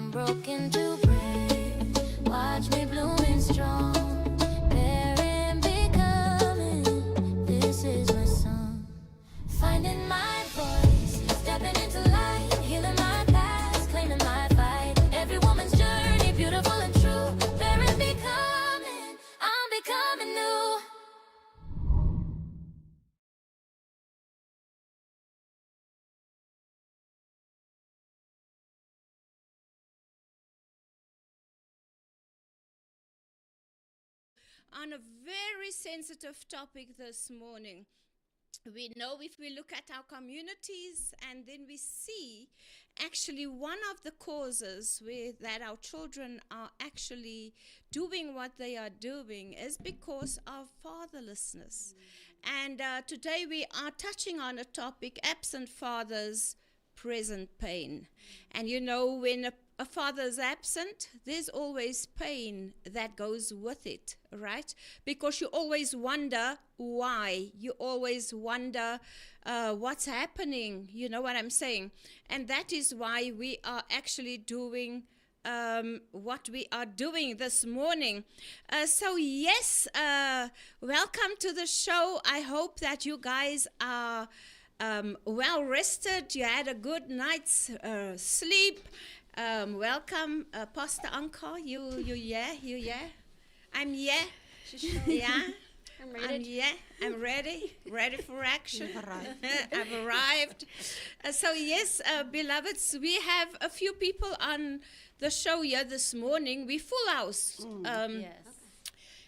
I'm broken to break. Watch me blooming strong. Bearing, becoming. This is my song. Finding my voice. Stepping into light. Healing my past. Claiming my fight. Every woman's journey, beautiful and true. Bearing, becoming. I'm becoming new. On a very sensitive topic this morning. We know if we look at our communities and then we see actually one of the causes that our children are actually doing what they are doing is because of fatherlessness. And today we are touching on a topic, absent fathers, present pain. And you know, when a father is absent, there's always pain that goes with it, right? Because you always wonder why. You always wonder what's happening. You know what I'm saying? And that is why we are actually doing what we are doing this morning. So yes, welcome to the show. I hope that you guys are well rested. You had a good night's sleep. Welcome, Pastor Anka. You yeah. I'm yeah. Yeah. I'm ready. I'm ready. Ready for action. I've arrived. So yes, beloveds, we have a few people on the show here this morning. We full house. Yes.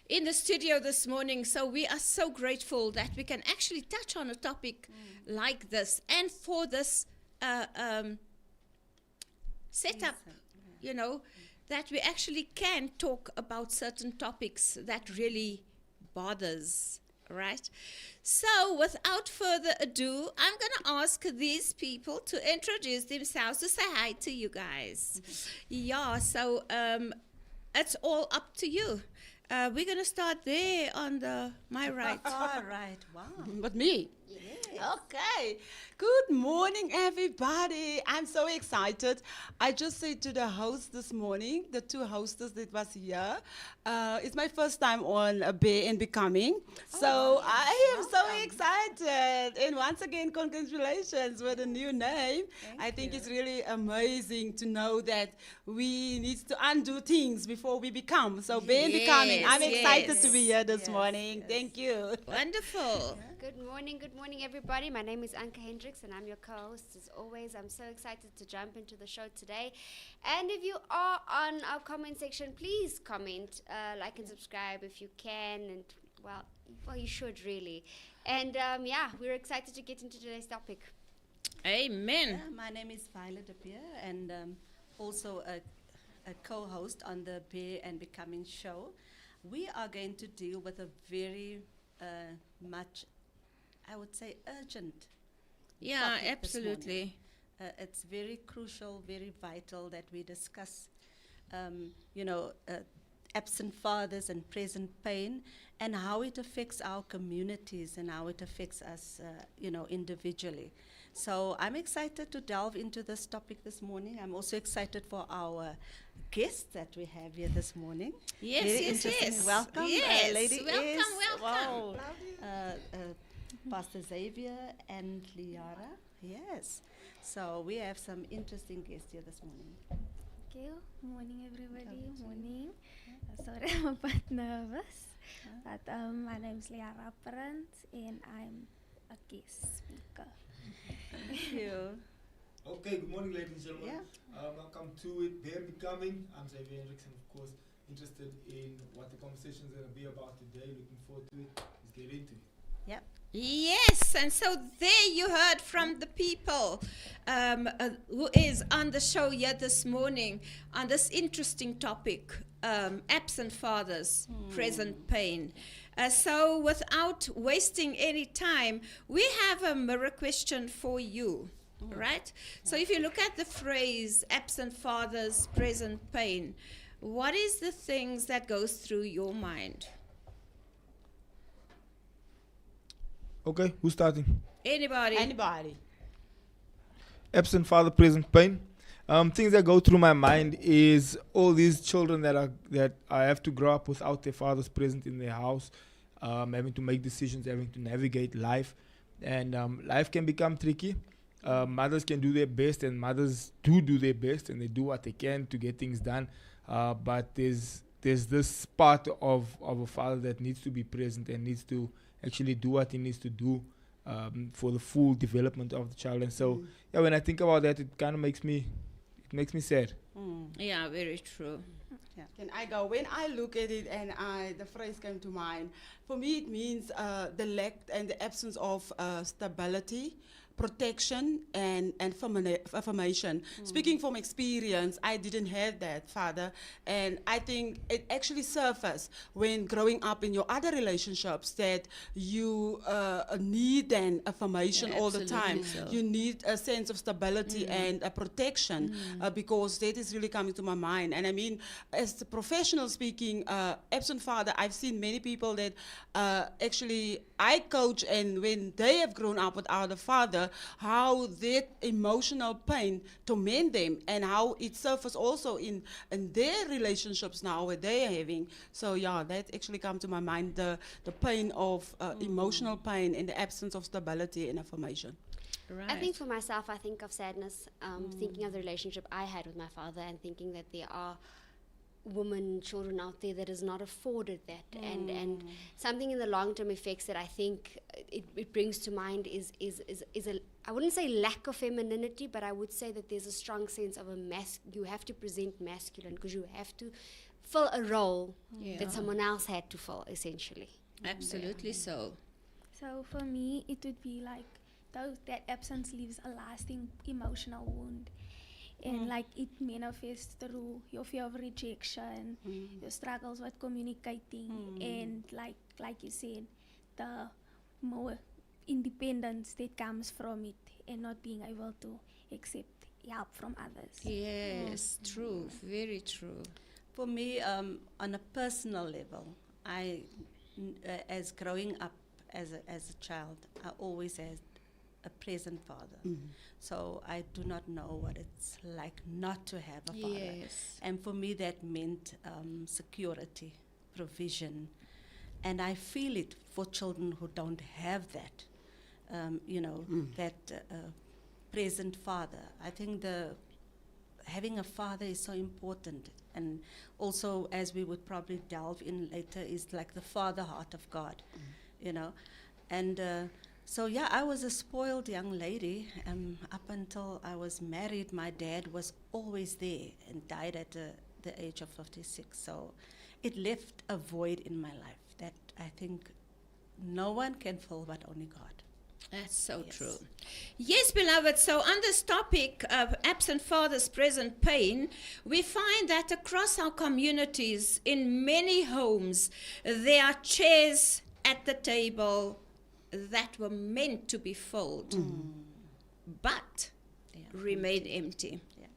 In the studio this morning, so we are so grateful that we can actually touch on a topic like this and for this setup, you know, that we actually can talk about certain topics that really bothers, right? So without further ado, I'm going to ask these people to introduce themselves, to say hi to you guys. Yeah, so it's all up to you. We're going to start there on my right. All right, wow. But me? Yes. Okay. Good morning, everybody. I'm so excited. I just said to the host this morning, the two hostess that was here, it's my first time on Bear and Becoming. So I am so excited. And once again, congratulations with a new name. I think it's really amazing to know that we need to undo things before we become. So Bear and Becoming, I'm excited to be here this morning. Thank you. Wonderful. Good morning, everybody. My name is Anka Hendricks, and I'm your co-host. As always, I'm so excited to jump into the show today. And if you are on our comment section, please comment, like and subscribe if you can. And, well, you should really. And, we're excited to get into today's topic. Amen. My name is Violet DeBeer, and also a co-host on the Bear and Becoming show. We are going to deal with a very much, I would say, urgent. Yeah, topic absolutely. It's very crucial, very vital that we discuss, absent fathers and present pain, and how it affects our communities and how it affects us, individually. So I'm excited to delve into this topic this morning. I'm also excited for our guests that we have here this morning. Yes, Very yes, interesting. yes. Welcome, Yes, Lady welcome. Wow. Pastor Xavier and Liara. Yes. So we have some interesting guests here this morning. Thank you. Morning, everybody. Morning. Sorry, I'm a bit nervous. But my name is Liara and I'm a guest speaker. Thank you. Okay, good morning, ladies and gentlemen. Yeah. Welcome to it, Bear Becoming. I'm Joan Hendricks, and of course, interested in what the conversation is going to be about today. Looking forward to it. Let's get into it. Yep. Yes, and so there you heard from the people who is on the show here this morning on this interesting topic, absent fathers, present pain. So without wasting any time, we have a mirror question for you, right? So if you look at the phrase absent fathers, present pain, what is the things that goes through your mind? Okay, who's starting? Anybody? Anybody? Absent father, present pain. things that go through my mind is all these children that I have to grow up without their fathers present in their house, having to make decisions, having to navigate life, and life can become tricky. Mothers can do their best, and mothers do their best, and they do what they can to get things done. But there's this part of a father that needs to be present and needs to actually do what he needs to do for the full development of the child. And so, yeah, when I think about that, it kind of makes me sad. Yeah, very true. Can I go? When I look at it and the phrase came to mind, for me it means the lack and the absence of stability, protection, and affirmation. Speaking from experience, I didn't have that, Father, and I think it actually surfaced when growing up in your other relationships that you need an affirmation all the time. Absolutely so. You need a sense of stability and a protection because that is really coming to my mind. And I mean, as a professional speaking, absent father, I've seen many people that actually I coach, and when they have grown up without a father, how that emotional pain torment them and how it surfaces also in their relationships now where they are having. So yeah, that actually comes to my mind, the pain of emotional pain in the absence of stability and affirmation. Right. I think for myself, I think of sadness, thinking of the relationship I had with my father, and thinking that there are women, children out there that is not afforded that, and something in the long-term effects that I think it brings to mind is a, I wouldn't say lack of femininity, but I would say that there's a strong sense of you have to present masculine because you have to fill a role that someone else had to fill, essentially. Absolutely so. So for me, it would be like that absence leaves a lasting emotional wound. And like it manifests through your fear of rejection, your struggles with communicating, and like you said, the more independence that comes from it, and not being able to accept help from others. Yes, true, very true. For me, on a personal level, as growing up as a child, I always had a present father. So I do not know what it's like not to have a father. Yes. And for me, that meant security, provision. And I feel it for children who don't have that, that present father. I think having a father is so important. And also, as we would probably delve in later, is like the father heart of God, And so yeah, I was a spoiled young lady. Up until I was married, my dad was always there and died at the age of 56. So it left a void in my life that I think no one can fill but only God. That's so Yes. true. Yes, beloved. So on this topic of absent fathers, present pain, we find that across our communities, in many homes, there are chairs at the table that were meant to be filled, but remain empty. Yeah.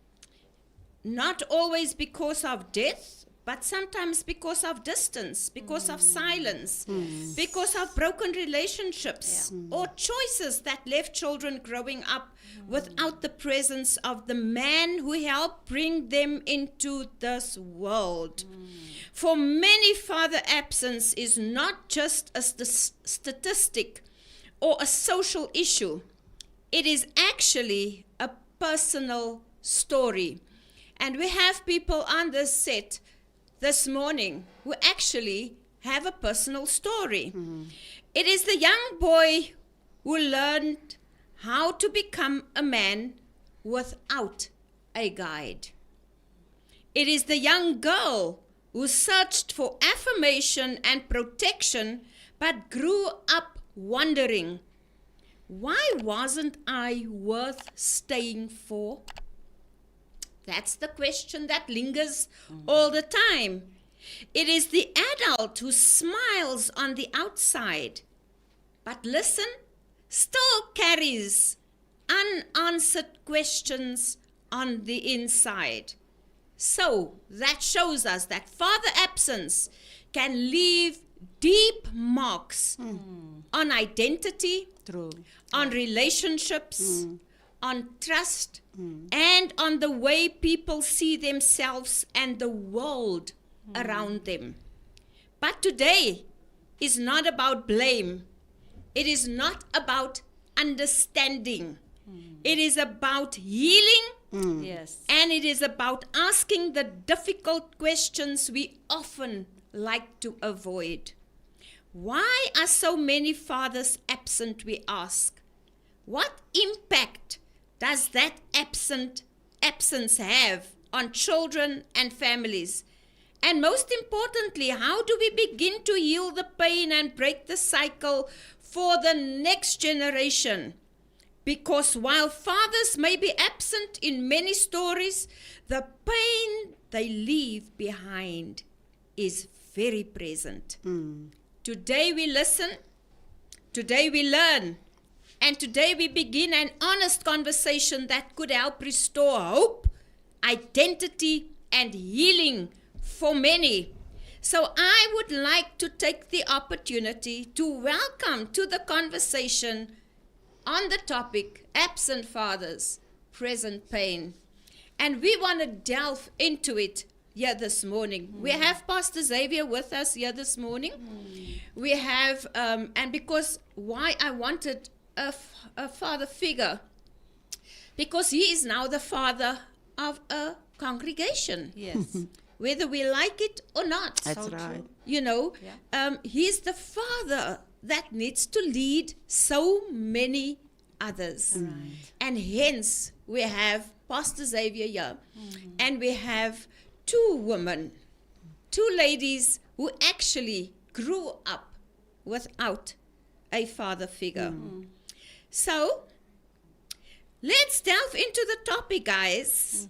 Not always because of death, but sometimes because of distance, because of silence, because of broken relationships, or choices that left children growing up without the presence of the man who helped bring them into this world. For many, father absence is not just a statistic or a social issue. It is actually a personal story. And we have people on this set this morning who actually have a personal story. It is the young boy who learned how to become a man without a guide. It is the young girl who searched for affirmation and protection but grew up wondering, why wasn't I worth staying for? That's the question that lingers all the time. It is the adult who smiles on the outside, but listen, still carries unanswered questions on the inside. So that shows us that father absence can leave deep marks on identity, True. on relationships, on trust and on the way people see themselves and the world around them. But today is not about blame. It is not about understanding. It is about healing, Yes. and it is about asking the difficult questions we often like to avoid. Why are so many fathers absent, we ask? What impact does that absence have on children and families? And most importantly, how do we begin to heal the pain and break the cycle for the next generation? Because while fathers may be absent in many stories, the pain they leave behind is very present. Today we listen, today we learn, and today we begin an honest conversation that could help restore hope, identity, and healing for many. So I would like to take the opportunity to welcome to the conversation on the topic, absent fathers, present pain. And we want to delve into it here this morning. We have Pastor Xavier with us here this morning. We have, and because why I wanted a father figure, because he is now the father of a congregation, Yes. whether we like it or not. That's So right. true. You know, Yeah. he's the father that needs to lead so many others. And hence, we have Pastor Xavier here. And we have two women, two ladies who actually grew up without a father figure. So, let's delve into the topic, guys.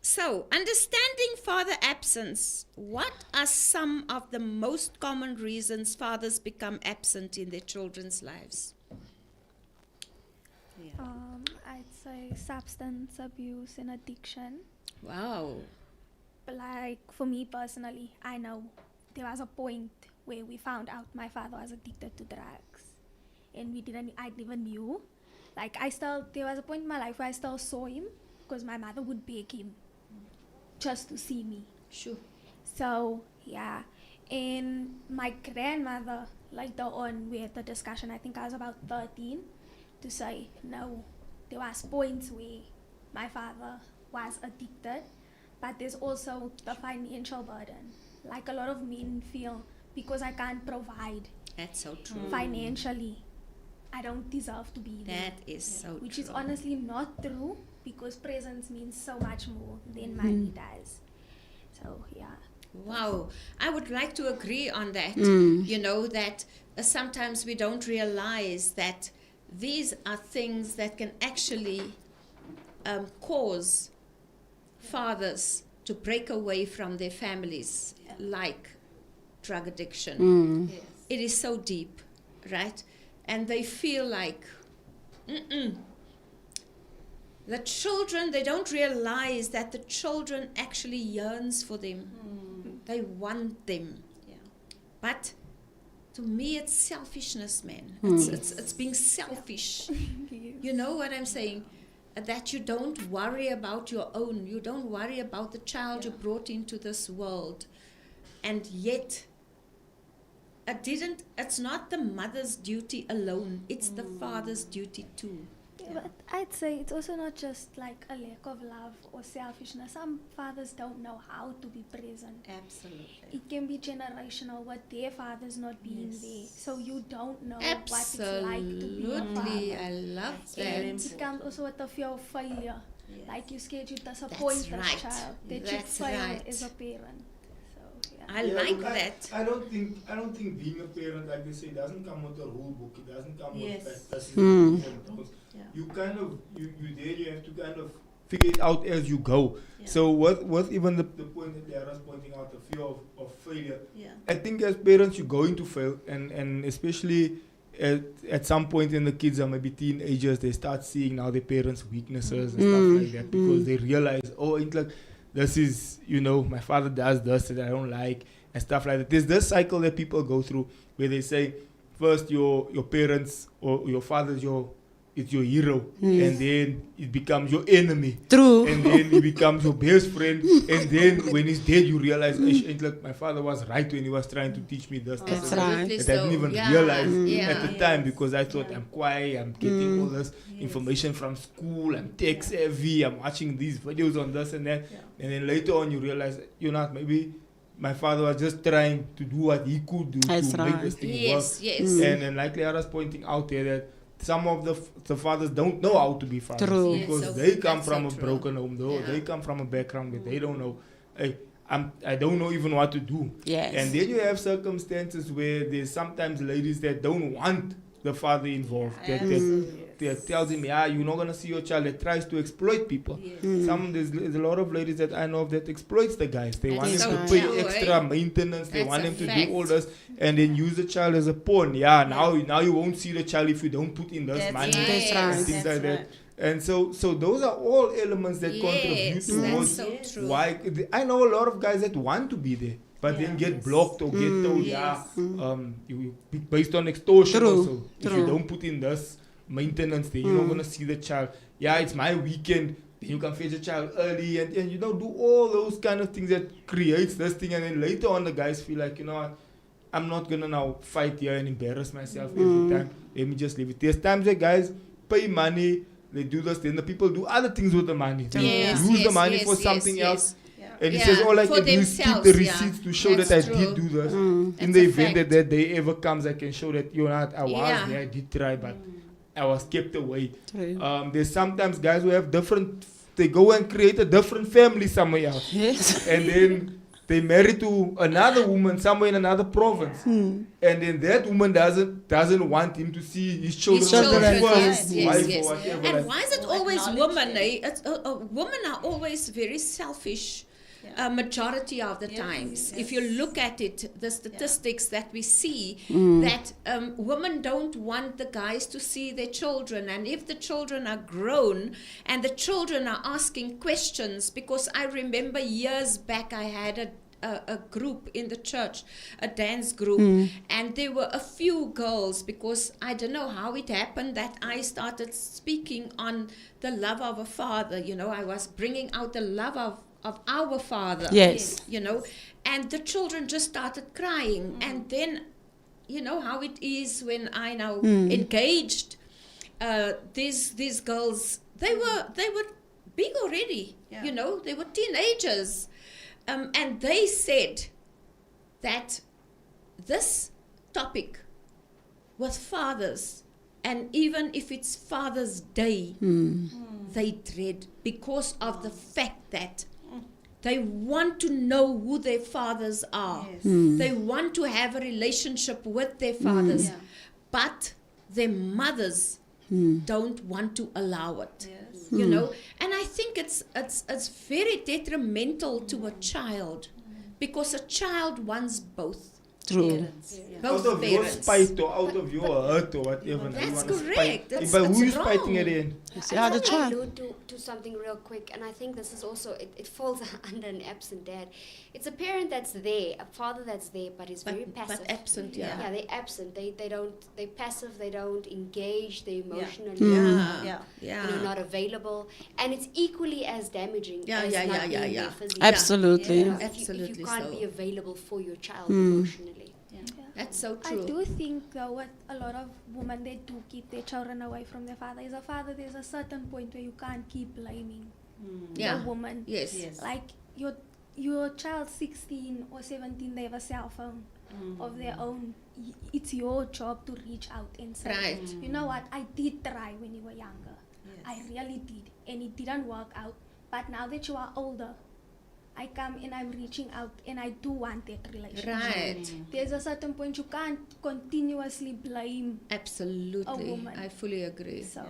So, understanding father absence. What are some of the most common reasons fathers become absent in their children's lives? I'd say substance abuse and addiction. Wow. But like for me personally, I know there was a point where we found out my father was addicted to drugs, and I never knew. Like there was a point in my life where I still saw him because my mother would beg him just to see me. Sure. So yeah, and my grandmother later on we had the discussion. I think I was about 13 to say no. There was points where my father was addicted, but there's also the financial burden. Like a lot of men feel because I can't provide That's so true. financially, I don't deserve to be there. That is so Which true. is honestly not true because presence means so much more than money does. So yeah. Wow. I would like to agree on that. You know, that sometimes we don't realize that these are things that can actually cause fathers to break away from their families, like drug addiction. Yes. It is so deep, right? And they feel like, the children, they don't realize that the children actually yearns for them. They want them. Yeah. But to me, it's selfishness, man. It's being selfish. You know what I'm saying? That you don't worry about your own. You don't worry about the child you brought into this world. And yet, it's not the mother's duty alone. It's the father's duty too. Yeah, but I'd say it's also not just like a lack of love or selfishness. Some fathers don't know how to be present. Absolutely. It can be generational with their fathers not being Yes. there. So you don't know what it's like to be a Absolutely. father. I love That's very And that. it comes also with the fear of failure. Yes. Like you're scared you disappoint That's the right. child. That That's you fail right. as a parent. So yeah. I Yeah, like look, that. I don't think being a parent, like they say, doesn't come with a rule book. It doesn't come Yes. with that. Yeah. You kind of you there. You have to kind of figure it out as you go. Yeah. So what even the point that Dara's pointing out, the fear of failure. Yeah. I think as parents you're going to fail, and especially at some point when the kids are maybe teenagers, they start seeing now their parents' weaknesses and stuff like that because they realize, oh, it's like this is, my father does this that I don't like and stuff like that. There's this cycle that people go through where they say first your parents or your father's it's your hero, and then it becomes your enemy. True. And then he becomes your best friend, and then when he's dead, you realize, look, my father was right when he was trying to teach me this. That's this, right. That I didn't even realize at the time, because I thought Yeah. I'm quiet, I'm getting all this information from school, I'm tech savvy, I'm watching these videos on this and that, and then later on you realize, maybe my father was just trying to do what he could do That's to right. make this thing work. Yes, yes. And like Leara's pointing out there, that some of the fathers don't know how to be fathers. True. Yes, Because so they come that's from so a true. broken home, though. Yeah. They come from a background that they don't know. Hey, I don't know even what to do. Yes. And then you have circumstances where there's sometimes ladies that don't want the father involved. That tells him, you're not gonna see your child. That tries to exploit people. There's a lot of ladies that I know of that exploits the guys. They want That's them to so pay true, extra maintenance. They That's want a them to fact. do all this, and then use the child as a pawn. Now you won't see the child if you don't put in this money That's right. and things like that. And so those are all elements that contribute Yes, towards that's so true. why. I know a lot of guys that want to be there, but then get blocked or get told, you based on extortion. True, Also, if you true. don't put in this maintenance, then you're not gonna see the child. It's my weekend. Then you can fetch a child early, and do all those kind of things that creates this thing, and then later on the guys feel like, what, I'm not gonna now fight here and embarrass myself every time. Let me just leave it. There's times that guys pay money, they do this, then the people do other things with the money. They Yes, use the yes, money yes, for yes, something yes. else. And he Yeah, says, all I for can do is keep the themselves, yeah. receipts to show That's that I true. did do this. In That's the a event fact. that day ever comes, I can show that, I was Yeah. there, I did try, but I was kept away. True. There's sometimes guys who have they go and create a different family somewhere else. Yes. And then they marry to another woman somewhere in another province. And then that woman doesn't want him to see his children. His children, with his yes, first yes, wife yes. or whatever. And like- why is it always women? It's, women are always very selfish. Majority of the times, if you look at it, the statistics that we see, that women don't want the guys to see their children, and if the children are grown and the children are asking questions, because I remember years back I had a group in the church, a dance group, and there were a few girls, because I don't know how it happened that I started speaking on the love of a father. I was bringing out the love of our father. Yes. And the children just started crying. And then, how it is when I now engaged these girls, they were big already. They were teenagers. And they said that this topic with fathers, and even if it's Father's Day, they dread, because of the fact that they want to know who their fathers are. They want to have a relationship with their fathers, but their mothers don't want to allow it. And I think it's very detrimental to a child, because a child wants both. True. Out Both of your parents. spite or out of your hurt or whatever. That's you wanna correct. spite. That's- But who that's is fighting wrong. at the end? Yeah, the I child. allude to something real quick, and I think this is also, it falls under an absent dad. It's a parent that's there, a father that's there, but is very passive. But absent, Yeah, yeah. they're absent. They're passive. They don't engage. They're emotionally Yeah. not available, and it's equally as damaging Yeah, as yeah, not yeah, being yeah, there yeah. physically. Absolutely. You know, if you Absolutely can't so. be available for your child emotionally. That's so I true. do think though, what a lot of women, they do keep their children away from their father. As a father, there's a certain point where you can't keep blaming Yeah. the woman. Yes. Like your child 16 or 17, they have a cell phone of their own. It's your job to reach out and say, Right. you know what, I did try when you were younger. I really did, and it didn't work out. But now that you are older, I come and I'm reaching out, and I do want that relationship. Right. There's a certain point you can't continuously blame. Absolutely. woman. I fully agree. So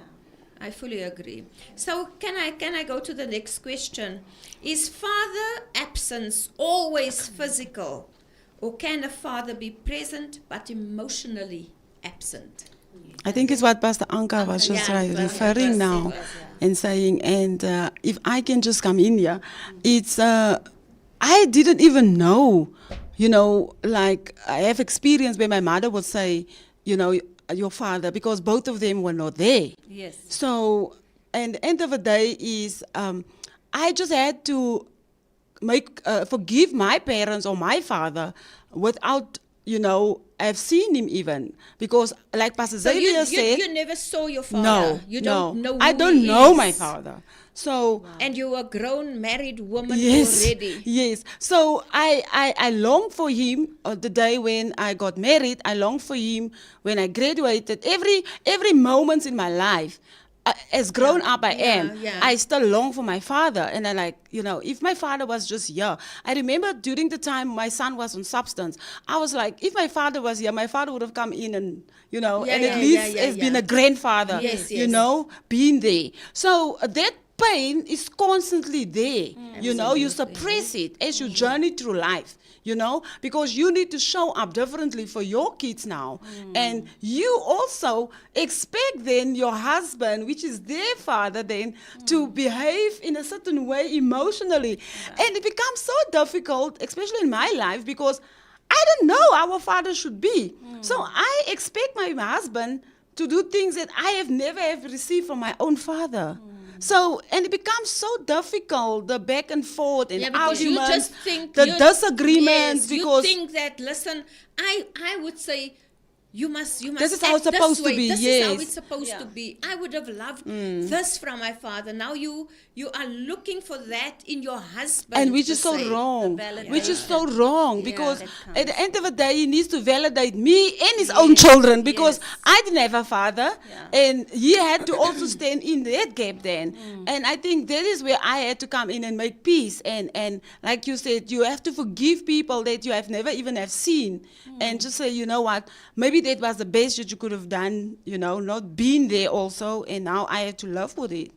I fully agree. So can I go to the next question? Is father absence always physical, or can a father be present but emotionally absent? I think it's what Pastor Anka was just Yeah, referring now and saying, and if I can just come in here, it's, I didn't even know, like I have experience where my mother would say, your father because both of them were not there. Yes. So, and the end of the day is, I just had to forgive my parents or my father without, I've seen him even. Because like Pastor So Xavier said, you never saw your father. no, You don't know who I don't he know is. my father. So, And you were a grown married woman yes, already. yes. So I long for him the day when I got married. I long for him when I graduated. Every moment in my life, as grown up I am, yeah. I still long for my father. And I like, if my father was just here. I remember during the time my son was on substance, I was like, if my father was here, my father would have come in and, and at least has been a grandfather, Yes, being there. So that pain is constantly there. You suppress it as you journey through life. Because you need to show up differently for your kids now. And you also expect then your husband, which is their father then, to behave in a certain way emotionally. And it becomes so difficult, especially in my life, because I don't know how a father should be. So I expect my husband to do things that I have never have received from my own father. So, and it becomes so difficult, the back and forth and Because arguments, you just think the disagreements, because you think that, listen, I would say you must This is how act it's supposed this way. to be, This is yes. how it's supposed to be. I would have loved this from my father. Now you are looking for that in your husband. and which per is so se. wrong. validation. Which is so wrong because that at the end of the day, he needs to validate me and his own children because I didn't have a father, and he had to also stand in that gap then. And I think that is where I had to come in and make peace. And like you said, you have to forgive people that you have never even have seen, and just say, you know what, maybe that was the best that you could have done. Not being there also, and now I have to live with it.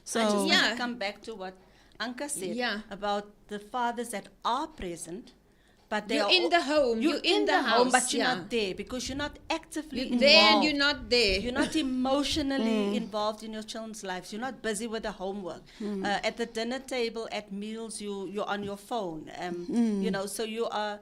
So I just want Yeah. to come back to what Anka said Yeah. about the fathers that are present, but they You're are in the home, You're in the home, house, but you're yeah. not there because you're not actively You're involved. there and you're not there. You're not emotionally involved in your children's lives. You're not busy with the homework. At the dinner table, at meals, you're on your phone. So you are.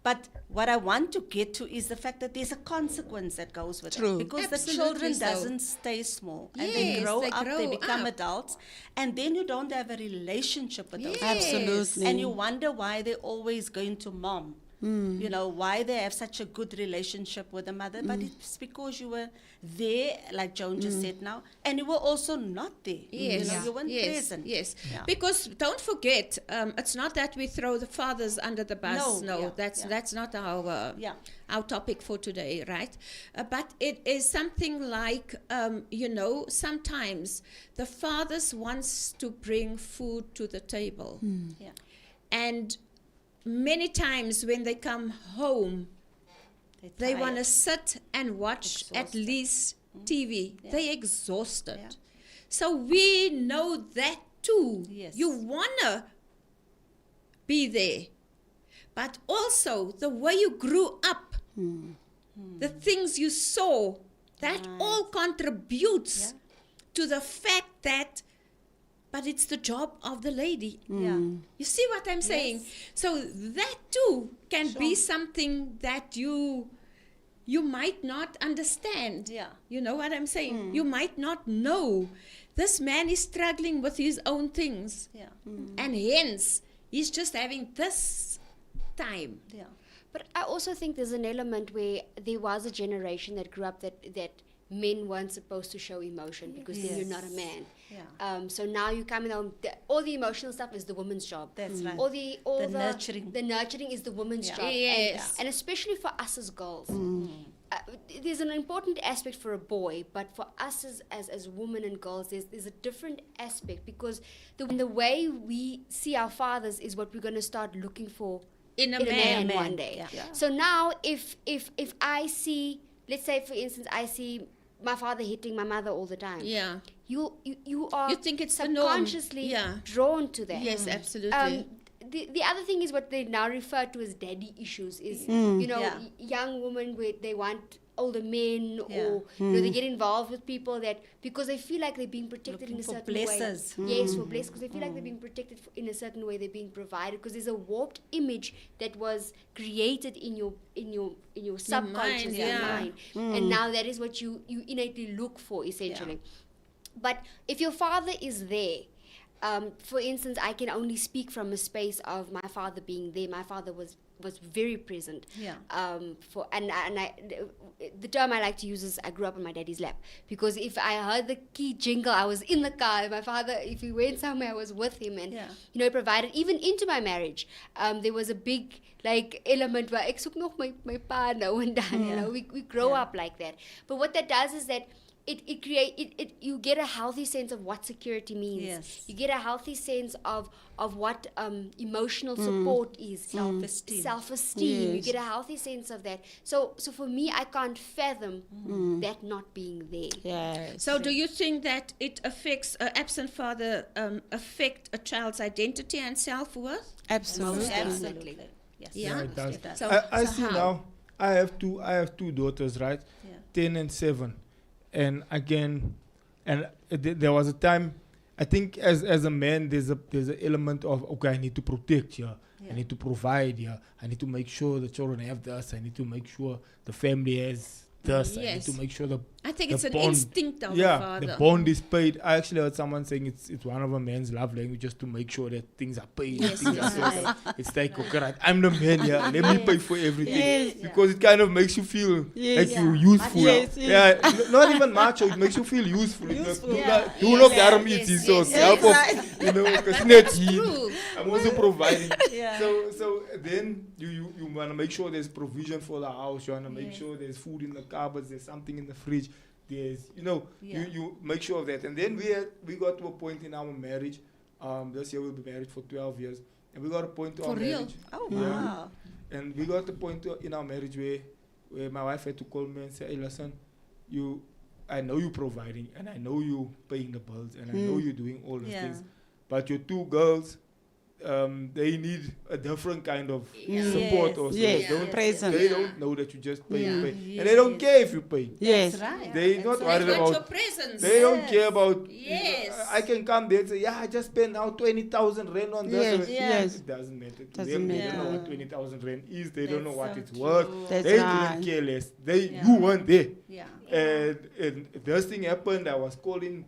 But what I want to get to is the fact that there's a consequence that goes with True. it. Because the Absolutely children so. doesn't stay small. And they Yes, grow they up, they grow become up. adults. And then you don't have a relationship with those Yes. Absolutely. and you wonder why they're always going to mom. Why they have such a good relationship with the mother. But it's because you were there, like Joan just said now, and you were also not there. Yes. You weren't yes. present. Yes. Yeah. Because don't forget, it's not that we throw the fathers under the bus. No, yeah, that's not our Yeah. our topic for today, right? But it is something like sometimes the fathers wants to bring food to the table, Yeah. and many times when they come home, they want to sit and watch at Exhausted. least TV. Yeah. They're exhausted. Yeah. So we know that too. Yes. You want to be there. But also the way you grew up, the things you saw, that all contributes to the fact that, but it's the job of the lady. Yeah. You see what I'm saying? So that too can be something that you might not understand. Yeah. You know what I'm saying? You might not know. This man is struggling with his own things. Yeah. And hence, he's just having this time. Yeah. But I also think there's an element where there was a generation that grew up that men weren't supposed to show emotion because then you're not a man. Yeah. So now you come in home, all the emotional stuff is the woman's job. That's right. All the nurturing. The nurturing is the woman's Yeah. job. Yes. And especially for us as girls. There's an important aspect for a boy, but for us as women and girls, there's a different aspect because the way we see our fathers is what we're going to start looking for In a in man. a man one day. Yeah. So now if I see, let's say for instance, I see my father hitting my mother all the time. Yeah. You are You think it's the norm. subconsciously Yeah. drawn to that. Yes, absolutely. The other thing is what they now refer to as daddy issues is Yeah. young women where they want older men, or they get involved with people that because they feel like they're being protected Looking in a for certain blessers. way. Yes, for blessings, because they feel like they're being protected in a certain way. They're being provided because there's a warped image that was created in your subconscious, your mind, and now that is what you innately look for, essentially. But if your father is there, for instance, I can only speak from a space of my father being there. My father was very present. Yeah. The term I like to use is I grew up on my daddy's lap, because if I heard the key jingle, I was in the car. My father, if he went somewhere, I was with him, and he provided even into my marriage. There was a big element where ek soek nog my pa nou en dan. We grow up like that. But what that does is that you get a healthy sense of what security means. Yes. You get a healthy sense of what emotional support is. Self-esteem. You get a healthy sense of that. So for me, I can't fathom that not being there. Yes. So do you think that it affects absent father affect a child's identity and self-worth? Absolutely. Absolutely. Yes. Yeah, it does. It does. So, I so see how? now. I have two daughters, right? Yeah. 10 and 7. And again, there was a time, I think as a man, there's an element of, okay, I need to protect, I need to provide, I need to make sure the children have this, I need to make sure the family has this, I need Yes. to make sure I think the it's an bond- instinct of a the father. bond is paid. I actually heard someone saying it's one of a man's love languages to make sure that things are paid. Yes, things yes, are yes. It's like, okay, right, I'm the man here, let me pay for everything. Because it kind of makes you feel like you're useful. Yes, Not even macho, it makes you feel useful. Useful. Do not daarom iets hier so. Help us, because net hier. True. I'm also providing. Yeah. So then you want to make sure there's provision for the house. You want to make sure there's food in the cupboards, there's something in the fridge. There's, you make sure of that. And then we got to a point in our marriage. This year we'll be married for 12 years. And we got a point to For our real? marriage. Oh, Yeah. wow. And we got a point in our marriage where my wife had to call me and say, hey, listen, I know you're providing, and I know you paying the bills, and I know you're doing all these things. But your two girls, they need a different kind of support Yes. also. Yes. They Present. don't know that you just pay, Yeah. and they don't care if you pay. Yes. That's right. They're not They worried want your about. presence. They don't care about. Yes. I can come there and say, I just spent now 20,000 rand on this. Yes, yes. It doesn't matter to Doesn't them. They matter. don't know what 20,000 rand is. They don't know what so it's worth. That's They right. didn't care less. You weren't there. Yeah. And this thing happened. I was calling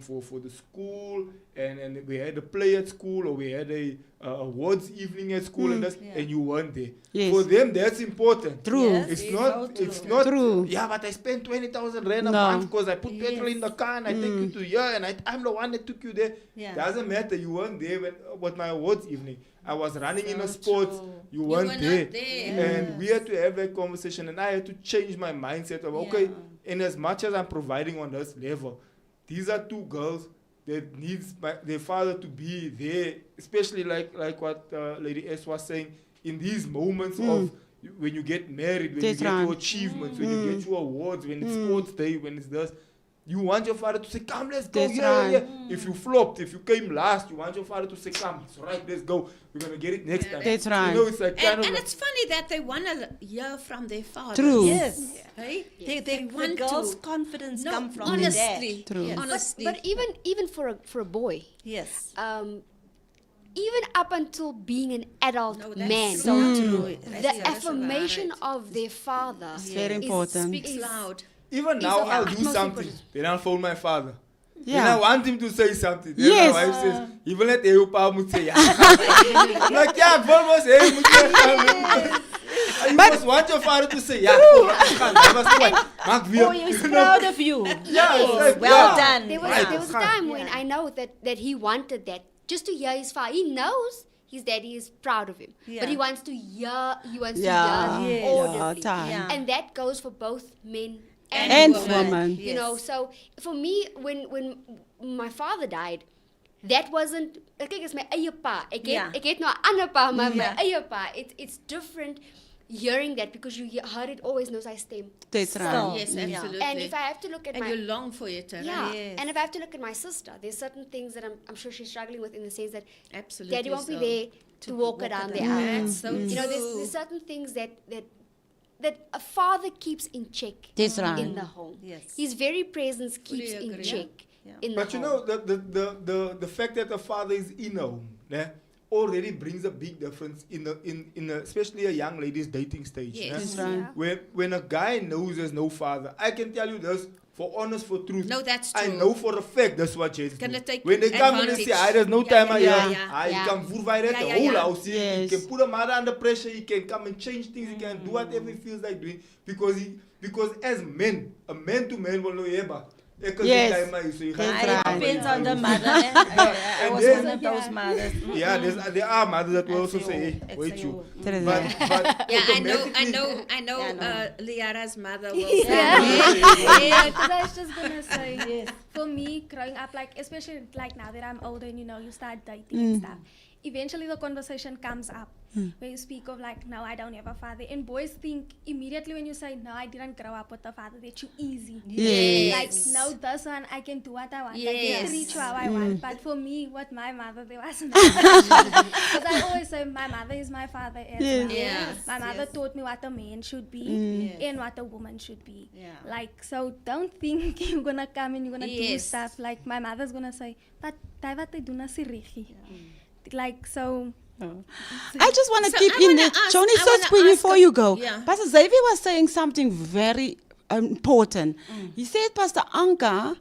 for the school, and we had a play at school, or we had a awards evening at school, and and you weren't there. Yes. For them, that's important. True. Yes. It's It's not. so true. It's not. True. Yeah, but I spent 20,000 rand a No. month because I put petrol in the car and I take you to here, and I'm the one that took you there. Yeah. Doesn't matter. You weren't there with my awards evening. I was running in a So sports. true. You You weren't were there. not there. And we had to have that conversation, and I had to change my mindset of, okay, in as much as I'm providing on this level, these are two girls that needs their father to be there, especially like what Lady S was saying, in these moments of when you get married, when That's you get your right. achievements, when you get your awards, when it's sports day, when it's this. You want your father to say, come, let's go. That's Yeah, right. yeah. If you flopped, if you came last, you want your father to say, come, it's right, let's go. We're going to get it next time. That's right. You know, it's like kind And of... it's funny that they want to hear from their father. True. Yes. Hey? The want girls' to. confidence No, come from honestly. the dad. True. Yes. Honestly. But even for a boy, Yes. even up until being an adult No, that's man, so true. the affirmation of their father Very is- important. Speaks loud. Even Is now, of I'll do utmost something. importance. Then I'll phone my father. Then Yeah. I want him to say something. Then Yes. my wife says, even let your pa moet say yeah. I'm like, yeah, ik wil maar zeggen, moet je gaan. You must want your father to say yeah. Maak weer. Oh, he's proud of you. Yeah, it's like, Well yeah. done. There was Right. there was a time when I know that he wanted that, just to hear his father. He knows his daddy is proud of him, Yeah. but he wants to hear. He wants Yeah. to hear Yes. audibly, time. Yeah. and that goes for both men And women. woman. You know, so for me, when my father died, that wasn't. Kyk, is my eie pa. Ek het nou 'n ander pa, maar my eie pa. It's different hearing that, because you heard it always knows I stem. That's right. Yes, Yeah. absolutely. And if I have to look at and my you long for it, right? yeah, Yes. and if I have to look at my sister, there's certain things that I'm sure she's struggling with, in the sense that Absolutely. daddy won't be so. there to walk her down the her aisle. That's so You know, true. there's certain things that that a father keeps in check That's right. in the home. Yes. His very presence keeps Fully in agree. check Yeah. in the But you home. know, the fact that the father is in a home, already brings a big difference in especially a young lady's dating stage. Yes. That's right. Yeah. When a guy knows there's no father, I can tell you this for honest, for truth. No, that's I true. know for a fact that's what James Gonna do. take When they come and they say, advantage. there's no Yeah, time yeah, here. yeah, yeah. You Yeah. can voorwaaien Yeah, the yeah, whole yeah. house. Yes. He can put a mother under pressure. He can come and change things. He can do whatever he feels like doing because as men, a man to man will know yeba. Yes. It right. depends on the mother. I And was then- one of those mothers. Yeah, there are mothers that will also That's say, you. hey, wait It's you. you. But Yeah, I know, automatically- Liara's mother will say, Yeah, because I was just gonna say, for me, growing up, like especially like now that I'm older and you start dating and stuff, eventually the conversation comes up where you speak of like, no, I don't have a father, and boys think immediately when you say, no, I didn't grow up with a father, that you easy. Yes. Like, no, this one I can do what I want. I Yes. can treat you how I want. But for me, with my mother, there was because I always say my mother is my father as Yes. well. Yes. My mother taught me what a man should be and what a woman should be. Yeah. Like, so don't think you're gonna come and you're gonna do Yes. stuff. Like, my mother's gonna say, but die wat jy doen as jy reggie. Like, so. I just want to So keep I in wanna there. ask- Johnny, I so wanna quick ask before a- you go. yeah. Pastor Xavier was saying something very important. He said, Pastor Anka,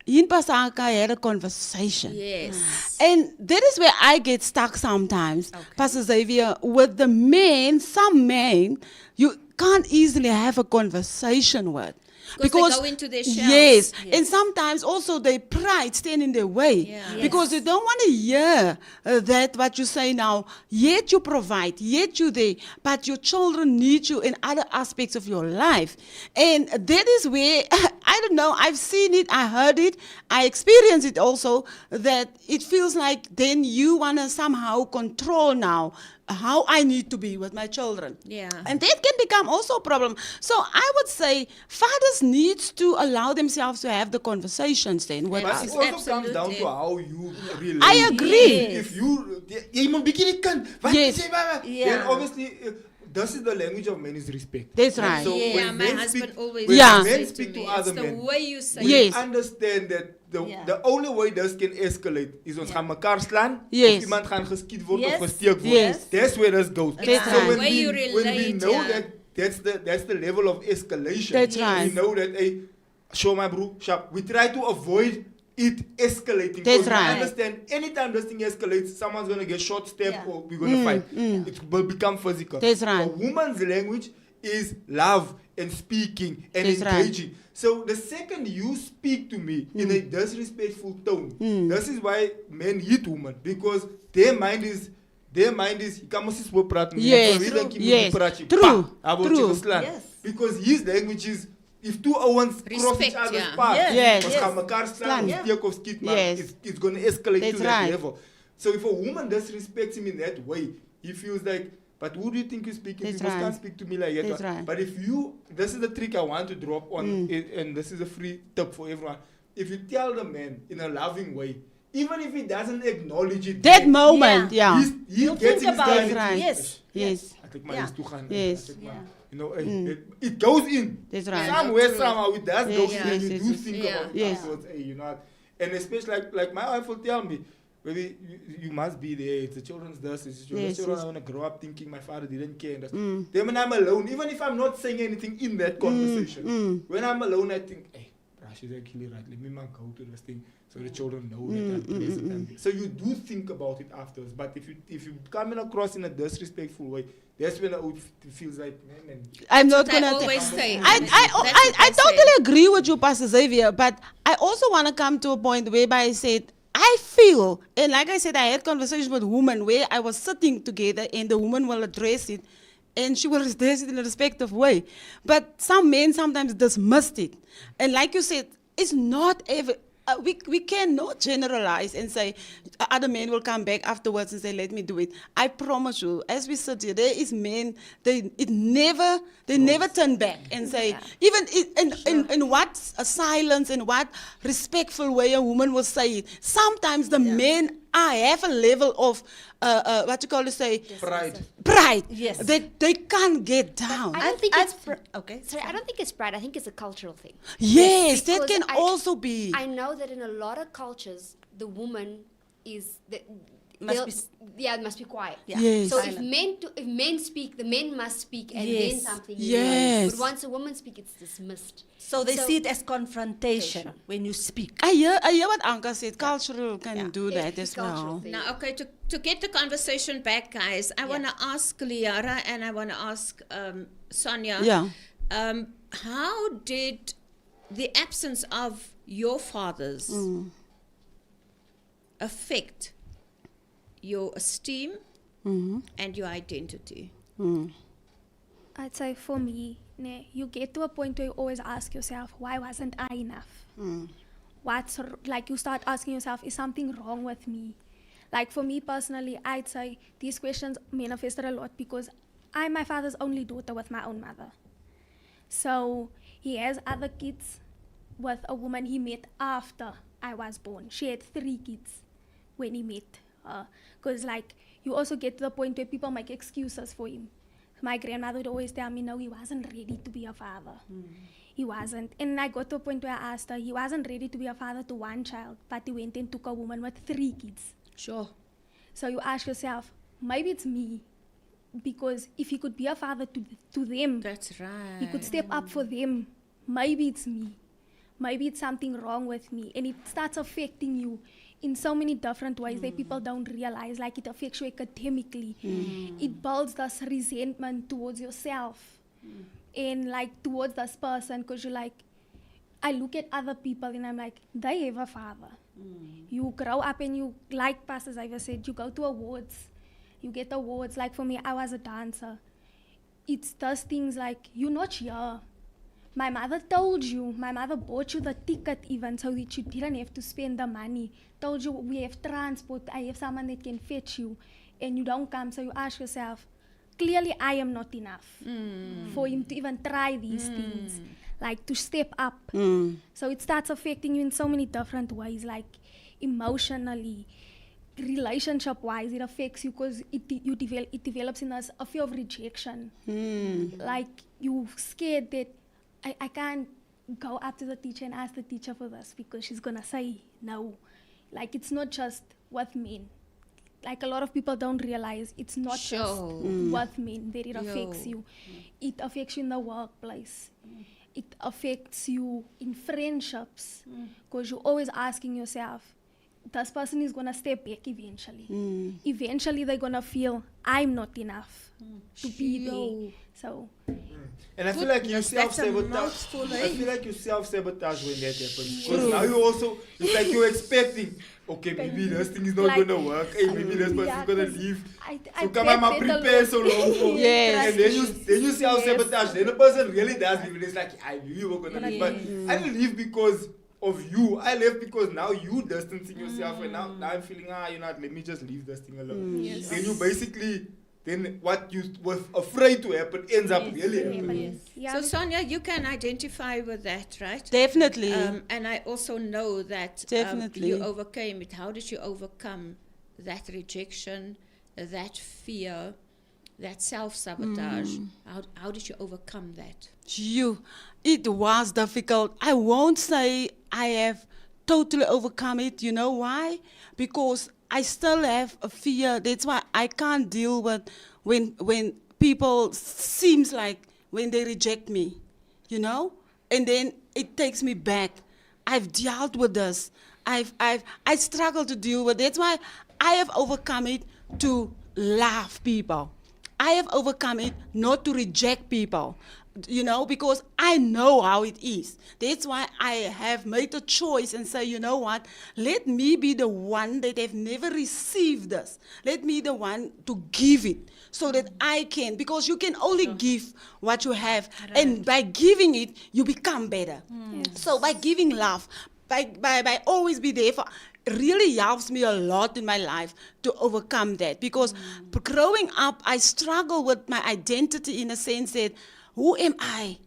he and Pastor Anka had a conversation. yes. And that is where I get stuck sometimes, Pastor Xavier, with the men, some men, you can't easily have a conversation with. Because they go into their shells. Yes, and sometimes also their pride stand in their way. Yeah. Because they don't want to hear that what you say now, yet you provide, yet you there, but your children need you in other aspects of your life. And that is where, I don't know, I've seen it, I heard it, I experienced it also, that it feels like then you want to somehow control now how I need to be with my children. Yeah. And that can become also a problem. So I would say fathers need to allow themselves to have the conversations then with But us. it also comes down Absolutely. to how you relate. I agree. If you, jy moet bietjie die kind, wat Yes. sê mama? Yeah. Then obviously, this is the language of men is respect. That's right. So Yeah, when my men husband speak, always when Yeah. men says speak to me, other it's men, the way you say we Yes. understand that Yeah. the only way this can escalate is ons gaan mekaar slaan, Yes. of iemand gaan geskiet word Yes. of gesteek word. Yes. That's where this goes. That's so right. when The way you when we relate, know yeah. that that's the level of escalation. That's right. We know that, hey, show my bro, sharp. We try to avoid it escalating. That's because we right. understand anytime this thing escalates, someone's gonna get shot, stabbed, Yeah. or we're gonna fight. It will become physical. That's right. A woman's language is love and speaking and That's right. engaging. So the second you speak to me in a disrespectful tone, this is why men hate women, because their mind is jy kan mos nie so praat nie. Yes, Wie dink jy moet yes, praat jy? true, Pa, hy word jy true. geslaan. Yes. Because his language is, if two ouens cross each Respect, other's yeah. path, Yes, Yes. ons gaan mekaar slaan Slaan. of Yeah. steek of skiet, maar Yes. it's going to escalate That's to that right. level. So if a woman disrespects him in that way, he feels like, but who do you think you're speaking That's to? You right. can't speak to me like that. That's right. But if you, this is the trick I want to drop on, and this is a free tip for everyone. If you tell the man in a loving way, even if he doesn't acknowledge it, That yet, moment, yeah. he You gets think his about guy. it. right. Yes. Yes. I think my Yeah. is too gaan. Yes. I think Yeah. you know, it goes in. That's right. Somewhere, somehow, it does Yes, go yes, in, and you yes, do yes. think Yeah. about it Yes. afterwards, hey, you know. And especially like my wife will tell me, baby, you must be there. It's a children's this. It's a children's Yes, children. yes. I want to grow up thinking my father didn't care. And then when I'm alone, even if I'm not saying anything in that conversation, when I'm alone, I think, hey, bruh, she's actually right. Let me man go to this thing so the children know that I'm present. And so you do think about it afterwards. But if you coming across in a disrespectful way, that's when it feels like, man. I'm not What I gonna. always say. I That's what I I say. totally agree with you, Pastor Xavier, but I also want to come to a point whereby I said, I feel, and like I said, I had conversations with women where I was sitting together and the woman will address it and she will address it in a respectful way. But some men sometimes dismissed it. And like you said, it's not ever. We cannot generalize and say other men will come back afterwards and say, let me do it. I promise you, as we sit here, there is men, they never turn back and say, even in what a silence and what respectful way a woman will say it. Sometimes the men I have a level of, what you call it, say, Pride. Yes. that they can't get down. I don't think it's okay. sorry. I don't think it's pride. I think it's a cultural thing. Yes, that Because can I- also be. I know that in a lot of cultures, the woman is Must they'll- be s- must be quiet. Yeah. Yes. So Silent. if men speak, the men must speak, and then Yes. something. Yes. But once a woman speaks, it's dismissed. So they So- see it as confrontation when you speak. I hear what Anka said. Cultural can Yeah. do Yes, that it's as cultural well. thing. Now, okay, to get the conversation back, guys, I want to ask Liara and I want to ask Sonia. Yeah. How did the absence of your fathers affect your esteem and your identity? I'd say for me, you get to a point where you always ask yourself, why wasn't I enough? Like you start asking yourself, is something wrong with me? Like for me personally, I'd say these questions manifested a lot because I'm my father's only daughter with my own mother. So he has other kids with a woman he met after I was born. She had 3 kids when he met her. Because like you also get to the point where people make excuses for him. My grandmother would always tell me, no, he wasn't ready to be a father. He wasn't. And I got to a point where I asked her, he wasn't ready to be a father to 1 child, but he went and took a woman with 3 kids. Sure. So you ask yourself, maybe it's me. Because if he could be a father to them, That's right. he could step up for them. Maybe it's me. Maybe it's something wrong with me. And it starts affecting you in so many different ways that people don't realize. Like it affects you academically. It builds this resentment towards yourself. And like towards this person. Because you're like, I look at other people and I'm like, they have a father. You grow up and you, like Pastor Xavier said, you go to awards. You get awards. Like for me, I was a dancer. It does things like, you're not here. My mother told you, my mother bought you the ticket even so that you didn't have to spend the money. Told you we have transport, I have someone that can fetch you. And you don't come, so you ask yourself, clearly I am not enough for him to even try these things. Like to step up. So it starts affecting you in so many different ways, like emotionally, relationship-wise, it affects you because it develops in us a fear of rejection. Like you scared that I can't go up to the teacher and ask the teacher for this because she's gonna say no. Like it's not just with men. Like a lot of people don't realize it's not just with men that it affects you. It affects you in the workplace. It affects you in friendships because you're always asking yourself, this person is going to step back eventually. Eventually they're going to feel I'm not enough to be there. So And I feel like you self-sabotage. I feel like you self-sabotage when that happens. Because now you also, it's like you're expecting, okay, maybe this thing is not Like- going to work. Hey, maybe this person's Yeah, going to 'cause leave. I So come get on, that a prepare lot. so long for Yes. And then you self-sabotage. Then the person really does leave. And it's like, I knew you were going to leave. But I didn't leave because of you. I left because now you distancing yourself. And now I'm feeling, you know what, let me just leave this thing alone. Then you basically, then what you were afraid to happen ends up really happening. Yeah, So Sonia, you can identify with that, right? Definitely. And I also know that Definitely. you overcame it. How did you overcome that rejection, that fear, that self-sabotage? How did you overcome that? It was difficult. I won't say I have totally overcome it. You know why? Because I still have a fear. That's why I can't deal with when people seems like when they reject me, you know, and then it takes me back. I've dealt with this. I struggle to deal with. That's why I have overcome it to love people. I have overcome it not to reject people, you know, because I know how it is. That's why I have made a choice and say, you know what, let me be the one that have never received this. Let me the one to give it so that I can, because you can only give what you have. And by giving it, you become better. So by giving love, by always be there for, really helps me a lot in my life to overcome that. Because growing up, I struggle with my identity in a sense that, who am I?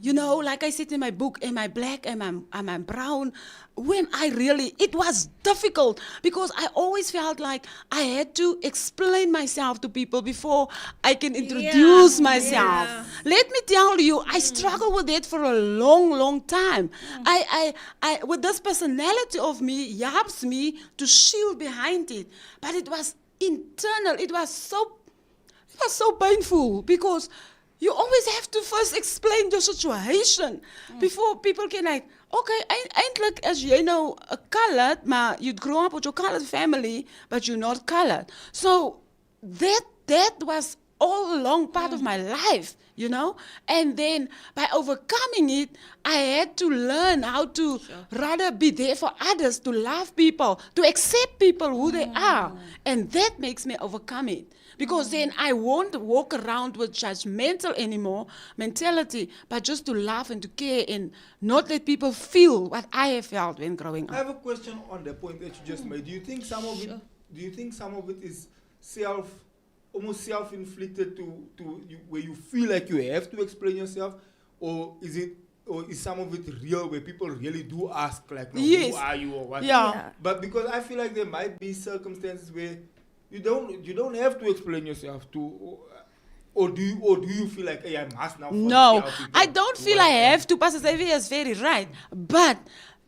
You know, like I said in my book, am I black, am I brown? When it was difficult because I always felt like I had to explain myself to people before I can introduce myself. Yeah. Let me tell you, I struggled with that for a long, long time. I with this personality of me helps me to shield behind it, but it was internal. It was so painful because you always have to first explain your situation before people can like, okay, eindelijk as jy nou a colored, maar you grow up with your colored family, but you're not colored. So that was all along part of my life, you know? And then by overcoming it, I had to learn how to rather be there for others, to love people, to accept people who they are. And that makes me overcome it. Because then I won't walk around with judgmental anymore mentality, but just to love and to care and not let people feel what I have felt when growing I up. have a question on the point that you just made. Do you think some of it is almost self-inflicted to you, where you feel like you have to explain yourself, or is some of it real where people really do ask like, no, Yes. who are you or what? Yeah. But because I feel like there might be circumstances where you don't have to explain yourself to, or do you feel like, hey, I must now? No, tell people I don't who feel I have to. Pastor Xavier is very right. But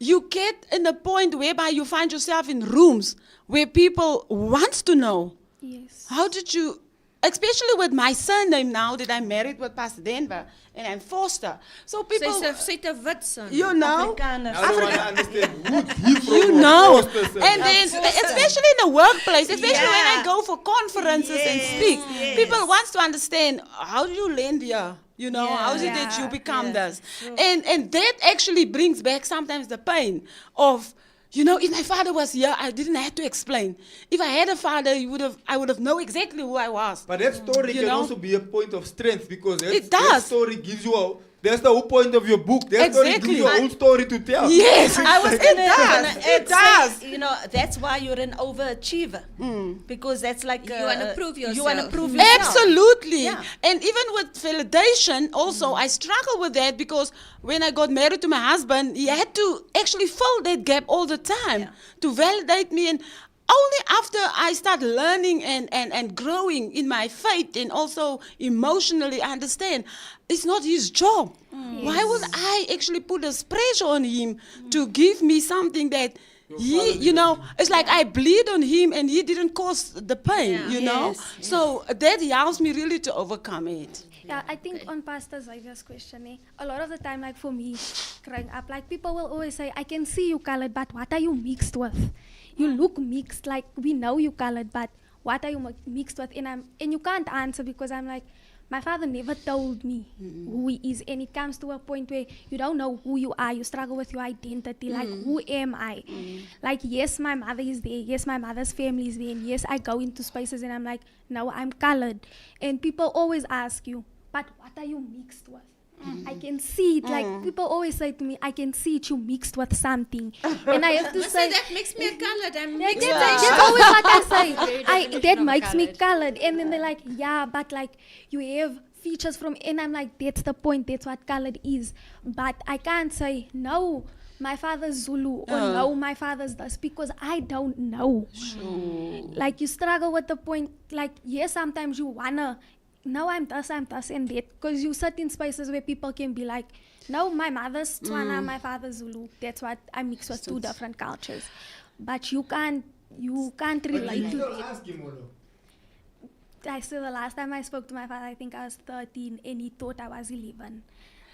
you get in a point whereby you find yourself in rooms where people want to know. Yes. How did you, especially with my surname now that I'm married with Pastor Denver and I'm Foster. So people, Sy't 'n wit son. you know, Afrikaners. Now they want to understand who's he from. you or know, Foster son. and then especially in the workplace, especially when I go for conferences and speak, people wants to understand how do you land here. You know, how is it that you become this? And that actually brings back sometimes the pain of, you know, if my father was here, I didn't have to explain. If I had a father, I would have known exactly who I was. But that story You can know? also be a point of strength because It that does. story gives you that's the whole point of your book. That story Exactly. gives you a whole story to tell. Yes, It does. It does. You know, that's why you're an overachiever. Because that's like You wanna prove You want to yourself. prove yourself. Absolutely. Yeah. And even with validation, also, I struggle with that because when I got married to my husband, he had to actually fill that gap all the time to validate me. And only after I start learning and growing in my faith and also emotionally, I understand it's not his job. Why would I actually put this pressure on him to give me something that you know, it's like I bleed on him and he didn't cause the pain, you know? So that helps me really to overcome it. Yeah, I think on Pastor Xavier's question, a lot of the time, like for me, growing up, like people will always say, I can see you colored, but what are you mixed with? You look mixed, like we know you colored, but what are you mixed with? And you can't answer because I'm like, my father never told me who he is, and it comes to a point where you don't know who you are. You struggle with your identity, like who am I? Like yes, my mother is there. Yes, my mother's family is there. And yes, I go into spaces and I'm like, no, I'm colored. And people always ask you, but what are you mixed with? I can see it. Like people always say to me, I can see it. You mixed with something, and I have to say that makes me a colored. I'm yeah, mixed. that's always what I say. Very That definition of makes me colored. colored. And then they're like, yeah, but like you have features from, and I'm like, that's the point. That's what colored is. But I can't say, no, my father's Zulu, or no, my father's this, because I don't know. Like you struggle with the point, like, yes, sometimes you wanna, no, I'm this and that. Because you sit in spaces where people can be like, no, my mother's Tswana, my father's Zulu. That's what I mix with two different cultures. But you can't relate to it. Ask him, Olo. I said the last time I spoke to my father, I think I was 13 and he thought I was 11.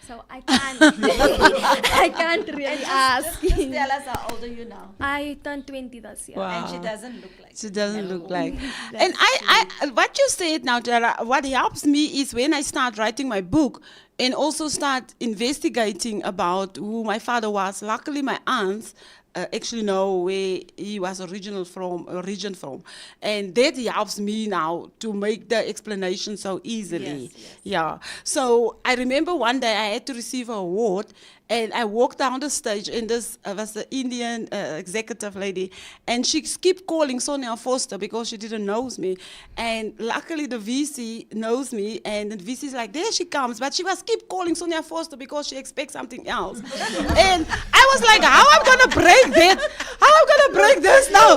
So I can't, I can't really ask Just him. tell us how old are you now? I turned 20 this year. Wow. And she doesn't look like She doesn't look like. And I what you said now, Tara, what helps me is when I start writing my book and also start investigating about who my father was. Luckily, my aunts actually know where he was origin from, and that helps me now to make the explanation so easily. Yeah. So I remember one day I had to receive an award, And I walked down the stage, and this was the Indian executive lady, and she kept calling Sonia Foster because she didn't know me. And luckily the VC knows me, and the VC's like, there she comes. But she was keep calling Sonia Foster because she expects something else. And I was like, how I'm gonna break that? How I'm gonna break this now?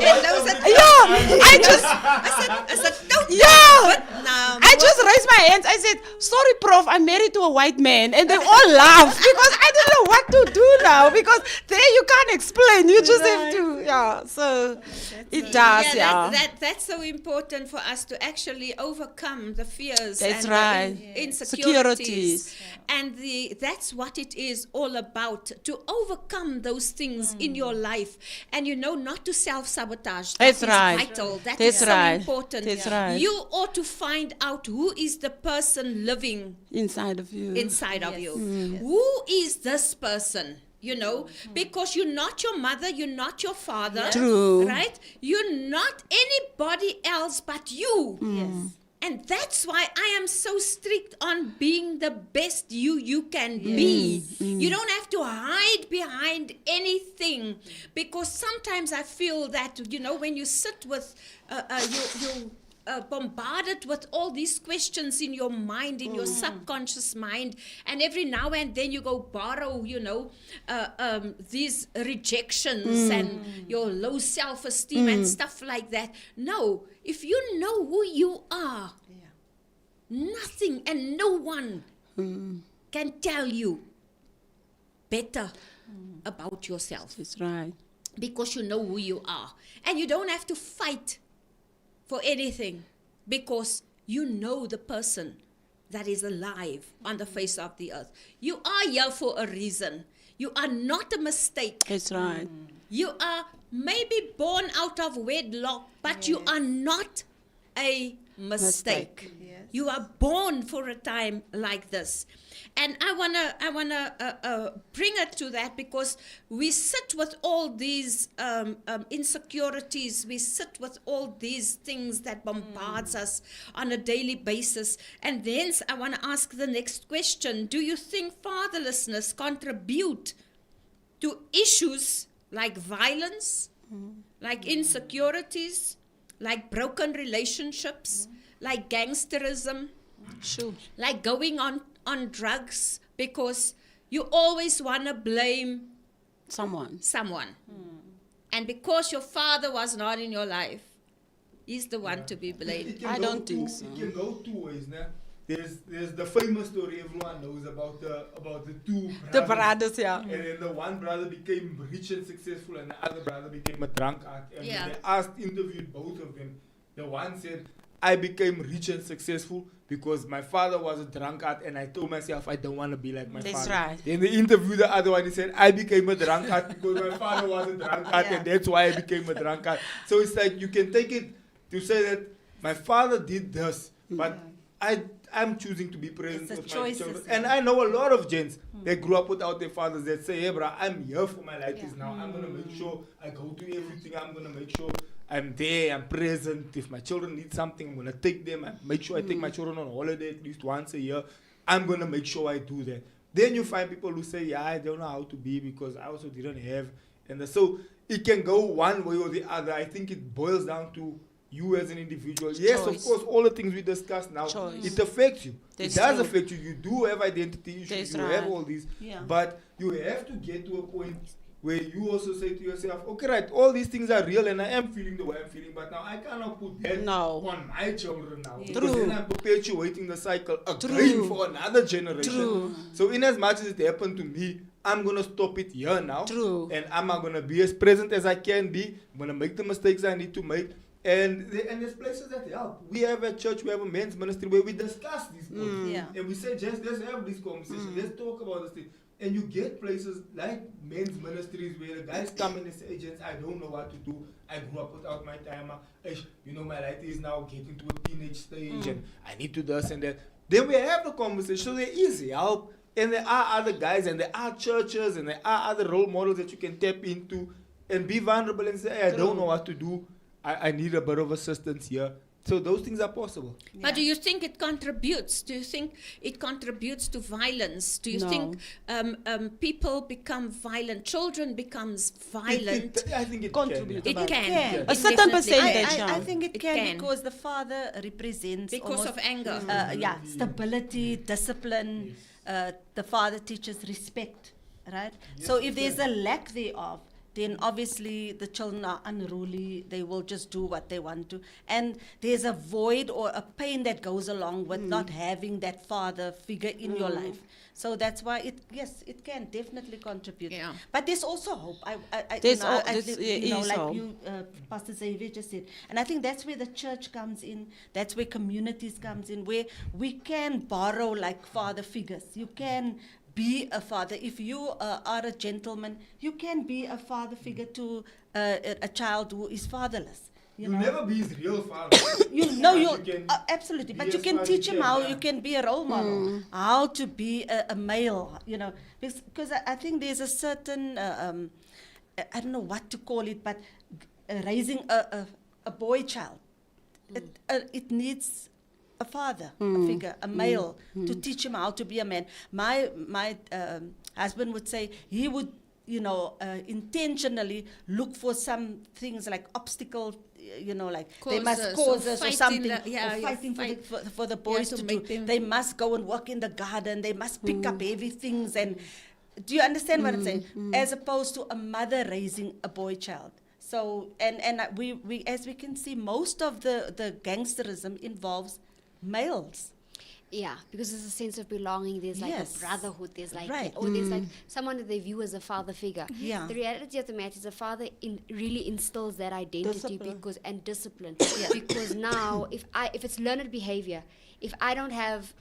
I just raised my hands. I said, sorry, Prof, I'm married to a white man. And they all laughed because I didn't know what to do now, because there you can't explain. You just have to, so it does, That's so important for us to actually overcome the fears That's and right. the insecurities. And that's what it is all about, to overcome those things in your life. And not to self-sabotage. That's That is right. vital. That That's is so right. important. That's right. You ought to find out who is the person living inside of you. Who is this person? Because you're not your mother, you're not your father. True. Right? You're not anybody else but you. Yes. And that's why I am so strict on being the best you can be. You don't have to hide behind anything, because sometimes I feel that, when you sit with, you bombarded with all these questions in your mind, in your subconscious mind, and every now and then you go borrow, these rejections and your low self-esteem and stuff like that. No, if you know who you are, nothing and no one can tell you better about yourself. That's right. Because you know who you are. And you don't have to fight for anything, because you know the person that is alive on the face of the earth. You are here for a reason. You are not a mistake. That's right. You are maybe born out of wedlock, but you are not a mistake. You are born for a time like this. And I wanna bring it to that, because we sit with all these insecurities. We sit with all these things that bombards us on a daily basis. And then I want to ask the next question: do you think fatherlessness contribute to issues like violence, like insecurities, like broken relationships, like gangsterism, like going on drugs, because you always want to blame someone. And because your father was not in your life, he's the one to be blamed. I don't think so. It can go two ways, né? There's the famous story everyone knows about the two brothers. The brothers, And then the one brother became rich and successful, and the other brother became a drunkard. And when they interviewed both of them, the one said, I became rich and successful because my father was a drunkard, and I told myself I don't want to be like my father. That's right. Then they interviewed the other one. He said, I became a drunkard because my father was a drunkard, and that's why I became a drunkard. So it's like you can take it to say that my father did this, but I'm choosing to be present with my children. And I know a lot of gents that grew up without their fathers that say, hey, bro, I'm here for my life is now. I'm going to make sure I go to everything. I'm going to make sure I'm there, I'm present. If my children need something, I'm going to take them. I make sure I take my children on holiday at least once a year. I'm going to make sure I do that. Then you find people who say, yeah, I don't know how to be because I also didn't have. And so it can go one way or the other. I think it boils down to you as an individual. Yes, of course, all the things we discussed now, it affects you. It does affect you. You do have identity issues. You have all these. But you have to get to a point where you also say to yourself, okay, right, all these things are real and I am feeling the way I'm feeling, but now I cannot put that on my children now. Because then I'm perpetuating the cycle again for another generation. So in as much as it happened to me, I'm going to stop it here now. And I'm going to be as present as I can be. I'm going to make the mistakes I need to make. And there's places that help. We have at church, we have a men's ministry where we discuss these things. And we say, just let's have this conversation. Let's talk about this thing. And you get places like men's ministries where the guys come in and say, agents, I don't know what to do. I grew up without my timer. You know, my life is now getting to a teenage stage and I need to this and that. Then we have the conversation. So there is help. And there are other guys and there are churches and there are other role models that you can tap into and be vulnerable and say, hey, I don't know what to do. I need a bit of assistance here. So those things are possible. But do you think it contributes? Do you think it contributes to violence? Do you No. think people become violent? Children becomes violent? I think it Contribute. can. It About- can. can. It A certain definitely percentage, can. yeah. I think it It can, can. because the father represents Because almost, of anger. stability, discipline. The father teaches respect, right? So if there's a lack thereof, then obviously the children are unruly. They will just do what they want to. And there's a void or a pain that goes along with not having that father figure in your life. So that's why it can definitely contribute. Yeah. But there's also hope. There's like hope. you, Pastor Xavier just said. And I think that's where the church comes in. That's where communities comes in, where we can borrow like father figures. You can be a father. If you are a gentleman, you can be a father figure to a child who is fatherless. You know? never be his real father. Absolutely, be but you as can far as teach you him can, how yeah. you can be a role model, how to be a male, you know, because I think there's a certain, I don't know what to call it, but raising a boy child, it needs a father, a figure, a male, to teach him how to be a man. My husband would say he would, intentionally look for some things like obstacle, like they must Causes, causes or or something, fighting the- or you fighting fight- for the boys to to make do. them- They must go and work in the garden. They must pick up heavy things. And do you understand what I'm saying? As opposed to a mother raising a boy child. So and we as we can see, most of the gangsterism involves males. Yeah, because there's a sense of belonging. There's like Yes. a brotherhood. There's like, Right. or there's like someone that they view as a father figure. Yeah. The reality of the matter is, a father really instills that identity Discipline. and discipline. Because now, if it's learned behavior, if I don't have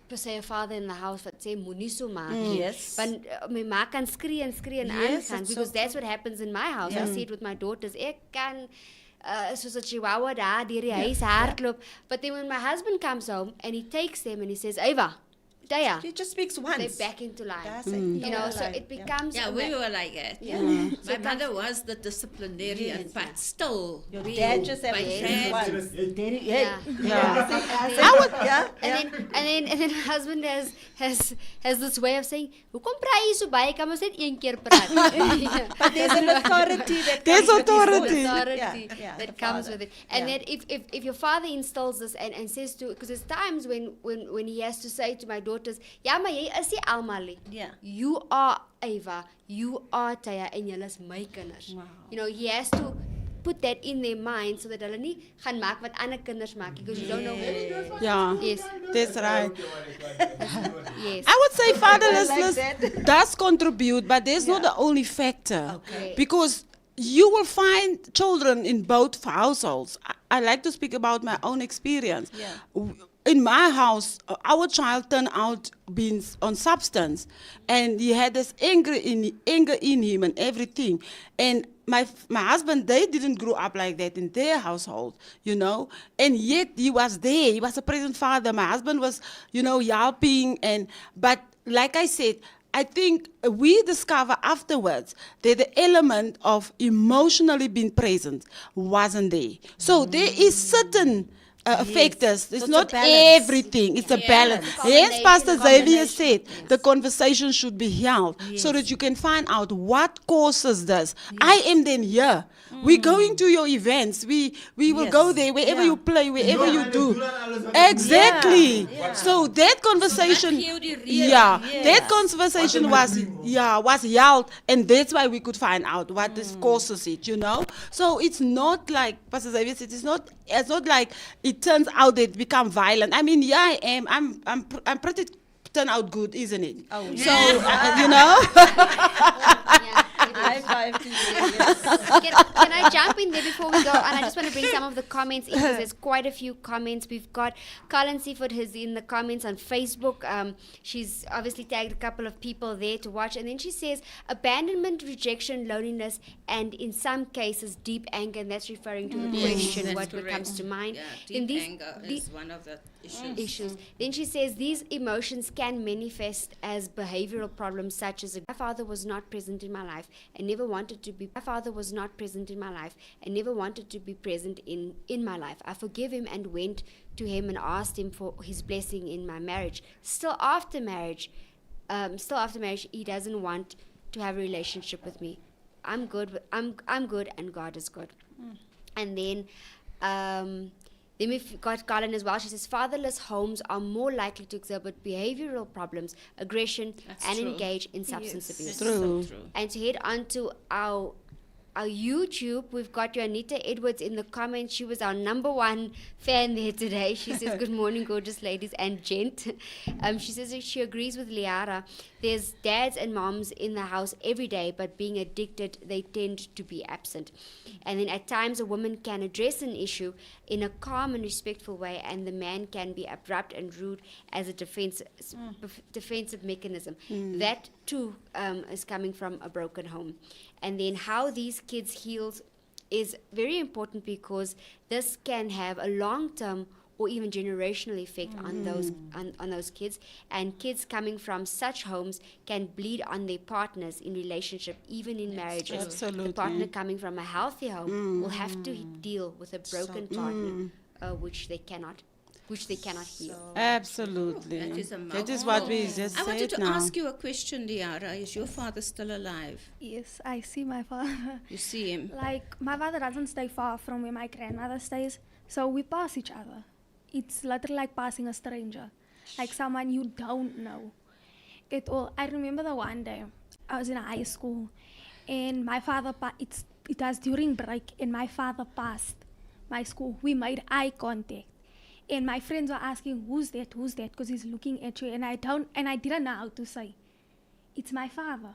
per se a father in the house wat sê moenie so maak nie. Yes. Want my ma kan skree en skree en Yes, aangaan, it's because so that's what happens in my house. I see it with my daughters. Ek kan soos 'n chihuahua daar deur die huis hardloop. But then when my husband comes home and he takes them and he says, Ava, Taya, He just speaks once. they're back into line. That's it. You know, so it becomes Yeah, a we ma- were like that. Yeah. My mother was the disciplinarian, Yes. but still, Your we- dad just my said dad- once. Daddy, Yeah. And then my husband has this way of saying, "Hoekom praat jy so baie? Kan ons net een keer praat?" But there's an authority that There's comes with his authority. voice. authority Yeah, that the comes father. with it. And Yeah. that if your father instills this and says to, because there's times when he has to say to my daughters, ja, maar jy is nie almal nie. Yeah. You are Ava, you are Taya, en julle is my kinders. Wow. You know, he has to put that in their mind so that hulle nie gaan maak wat ander kinders maak, because you don't know. Yeah, Yes, that's right. yes. I would say I fatherlessness like that. does contribute, but there's not the only factor. Okay. Because you will find children in both households. I like to speak about my own experience. Yeah. In my house, our child turned out being on substance, and he had this anger in him and everything. And my husband, they didn't grow up like that in their household, and yet he was there. He was a present father. My husband was, helping, but like I said, I think we discover afterwards that the element of emotionally being present wasn't there. So there is certain factors. It's So it's a not balance. everything. It's a Yeah. balance. Combination. Yes, Pastor Xavier Combination. said the conversation should be held so that you can find out what causes this. I am then here. We're going to your events. We will Yes. go there wherever Yeah. you play, wherever you do. Yeah. Exactly. Yeah. So that conversation, Theory real. yeah, Yes. that conversation was held, and that's why we could find out what this causes it. So it's not like Pastor Xavier said. It's not like it turns out that it become violent. I mean, yeah, I am. I'm pretty turn out good, isn't it? Oh, So Yeah, it is. High five to you. Yes. Can I jump in there before we go? And I just want to bring some of the comments in, because there's quite a few comments. We've got Colin Seaford who's in the comments on Facebook. She's obviously tagged a couple of people there to watch. And then she says, abandonment, rejection, loneliness, and in some cases, deep anger. And that's referring to the question, That's what correct. comes to mind. Yeah, Then deep these- anger the- is one of the issues. Then she says these emotions can manifest as behavioral problems such as my father was not present in my life and never wanted to be. My father was not present in my my life and never wanted to be present in my life. I forgive him and went to him and asked him for his blessing in my marriage. Still after marriage, he doesn't want to have a relationship with me. I'm good. I'm good, and God is good. And then we've got Garland as well. She says fatherless homes are more likely to exhibit behavioral problems, aggression, and engage in substance abuse. True. And to head on to our YouTube, we've got Juanita Edwards in the comments. She was our number one fan there today. She says, good morning, gorgeous ladies and gent. She says that she agrees with Liara. There's dads and moms in the house every day, but being addicted, they tend to be absent. And then at times, a woman can address an issue in a calm and respectful way, and the man can be abrupt and rude as a defensive mechanism. That, too, is coming from a broken home. And then how these kids heal is very important, because this can have a long-term or even generational effect on those kids. And kids coming from such homes can bleed on their partners in relationship, even in marriages. Absolutely. The partner coming from a healthy home will have to deal with a broken partner, which they cannot heal. Absolutely. That is a That is what we just I said wanted to now. ask you a question, Liara. Is your father still alive? Yes, I see my father. You see him? Like, my father doesn't stay far from where my grandmother stays, so we pass each other. It's literally like passing a stranger, like someone you don't know at all. I remember the one day I was in high school, and my father, it was during break, and my father passed my school. We made eye contact, and my friends were asking, who's that, because he's looking at you, and I didn't know how to say, it's my father.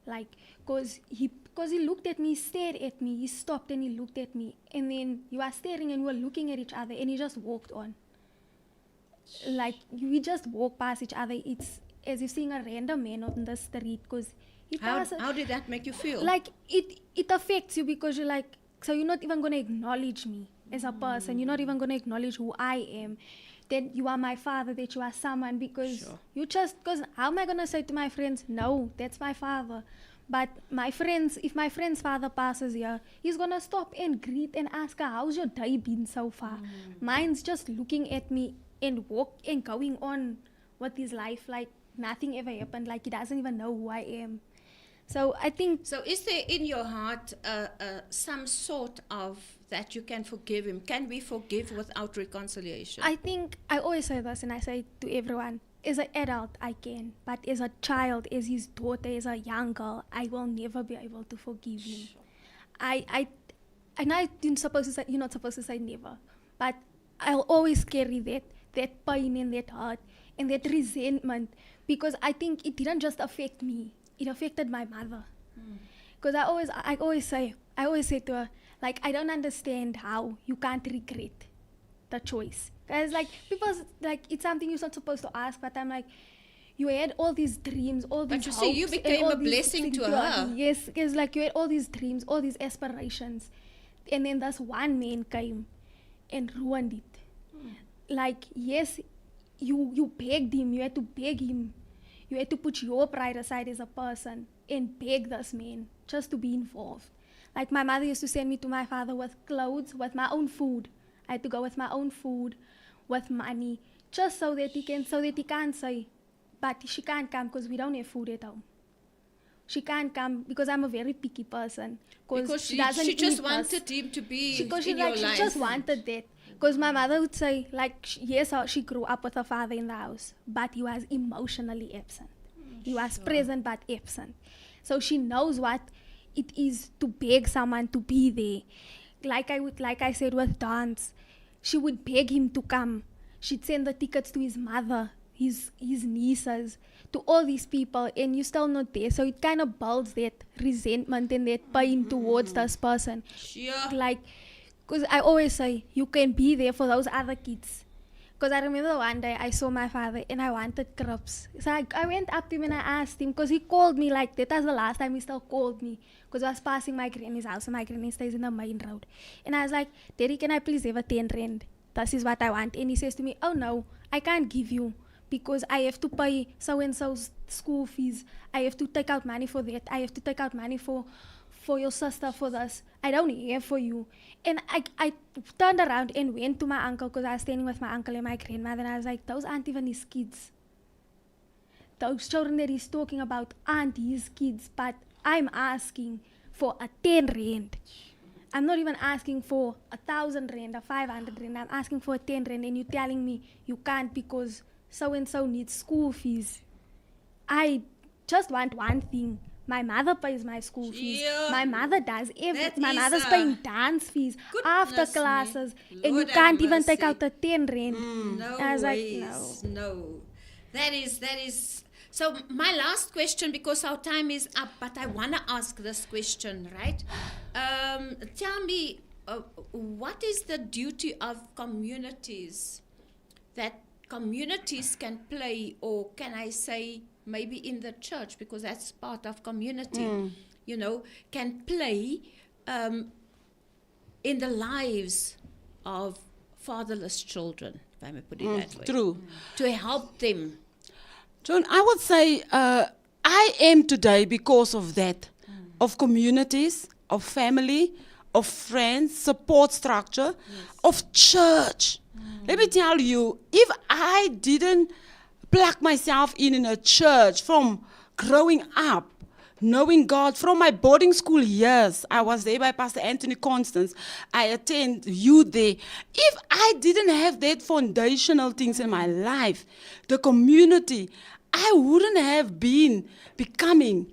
Like, because he looked at me, stared at me, he stopped and he looked at me, and then you are staring and we were looking at each other, and he just walked on. Like, we just walked past each other. It's as if seeing a random man on the street, because How did that make you feel? like, it affects you, because you're like, so you're not even going to acknowledge me as a person, you're not even going to acknowledge who I am, that you are my father, that you are someone, because because how am I going to say to my friends, no, that's my father? But if my friend's father passes here, he's going to stop and greet and ask her, how's your day been so far? Mine's just looking at me and going on with his life like nothing ever happened, like he doesn't even know who I am. So I think... So is there in your heart some sort of that you can forgive him? Can we forgive without reconciliation? I think I always say this, and I say to everyone, as an adult I can, but as a child, as his daughter, as a young girl, I will never be able to forgive him. I know you're not supposed to say never, but I'll always carry that pain and that hurt and that resentment, because I think it didn't just affect me, it affected my mother. Because I always say to her, like, I don't understand how you can't regret the choice. Because, like, people, like, it's something you're not supposed to ask, but I'm like, you had all these dreams, all these But you see, you hopes and became all a these blessing things to her. Yes, because, like, you had all these dreams, all these aspirations, and then this one man came and ruined it. Like, yes, you begged him, you had to beg him, you had to put your pride aside as a person and beg this man just to be involved. Like, my mother used to send me to my father with clothes, with my own food. I had to go with my own food, with money, just so that he can say, but she can't come because we don't have food at home. She can't come because I'm a very picky person. Because she doesn't she just eat wanted him to be because in your she life. just wanted that. Because my mother would say, like, yes, she grew up with her father in the house, but he was emotionally absent. He was present but absent. So she knows what it is to beg someone to be there. Like I said with dance, she would beg him to come. She'd send the tickets to his mother, his nieces, to all these people, and you're still not there. So it kind of builds that resentment and that pain towards this person. Sure. Like, because I always say, you can be there for those other kids. Because I remember one day I saw my father and I wanted crepes. So I went up to him and I asked him, because he called me like that. Was the last time he still called me. Because I was passing my granny's house and my granny stays in the main road. And I was like, Daddy, can I please have a 10 rand? This is what I want. And he says to me, oh no, I can't give you, because I have to pay so and so's school fees. I have to take out money for that. I have to take out money for your sister, for this. I don't have for you. And I turned around and went to my uncle, because I was standing with my uncle and my grandmother, and I was like, those aren't even his kids. Those children that he's talking about aren't his kids, but I'm asking for a 10 rand. I'm not even asking for 1,000 rand or 500 rand. I'm asking for a 10 rand, and you're telling me you can't because so and so needs school fees. I just want one thing. My mother pays my school fees. Yeah. My mother does everything. My is, mother's paying dance fees, after goodness me. classes, and you Lord have can't even take mercy. out the 10 rand. No I was like, ways. No. That is. So my last question, because our time is up, but I want to ask this question, right? Tell me, what is the duty of communities that communities can play, or can I say maybe in the church, because that's part of community, can play in the lives of fatherless children, if I may put it that way. True. To help them. Joan, I would say I am today because of that, of communities, of family, of friends, support structure, of church. Let me tell you, if I didn't plug myself in a church from growing up, knowing God, from my boarding school years, I was there by Pastor Anthony Constance. I attend youth there. If I didn't have that foundational things in my life, the community, I wouldn't have been becoming,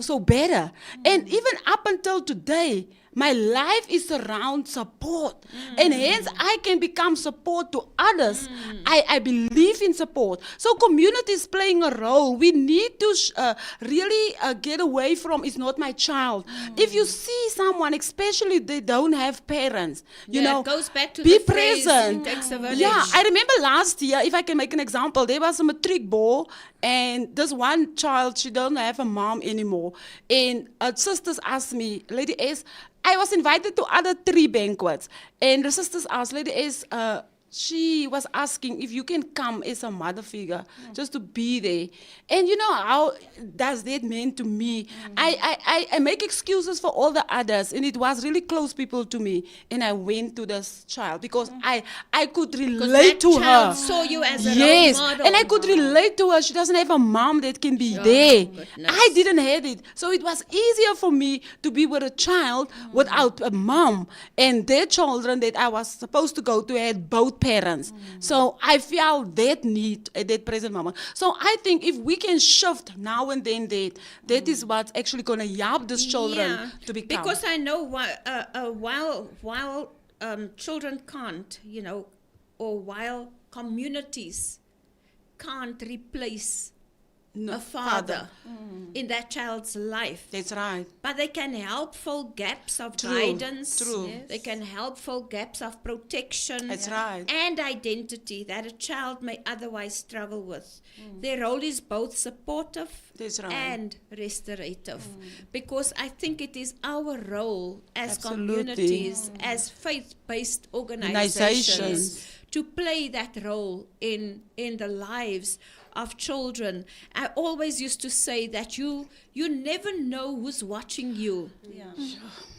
so better. And even up until today, my life is around support. And hence, I can become support to others. I believe in support. So community is playing a role. We need to really get away from, it's not my child. If you see someone, especially they don't have parents, It goes back to be the phrase, present. it takes a village. Yeah, I remember last year, if I can make an example, there was a matric ball, and this one child, she doesn't have a mom anymore. And her sisters asked me, Lady S, I was invited to other 3 banquets, and the sisters asked, Lady S, she was asking if you can come as a mother figure, just to be there. And you know how does that mean to me? I make excuses for all the others, and it was really close people to me. And I went to this child because I could relate to her. Child saw you as a Yes, role model. and I could relate to her. She doesn't have a mom that can be there. goodness. I didn't have it. So it was easier for me to be with a child without a mom. And their children that I was supposed to go to had both parents. So I felt that need at that present moment. So I think if we can shift now and then that is what's actually going to help these children to become. Because I know while children can't, or while communities can't replace a father in that child's life. That's right. But they can help fill gaps of True, guidance. true. Yes. They can help fill gaps of protection. That's right. And identity that a child may otherwise struggle with. Their role is both supportive That's right. and restorative. Because I think it is our role as Absolutely. communities, as faith-based organizations, to play that role in the lives of children. I always used to say that you never know who's watching you. Yeah.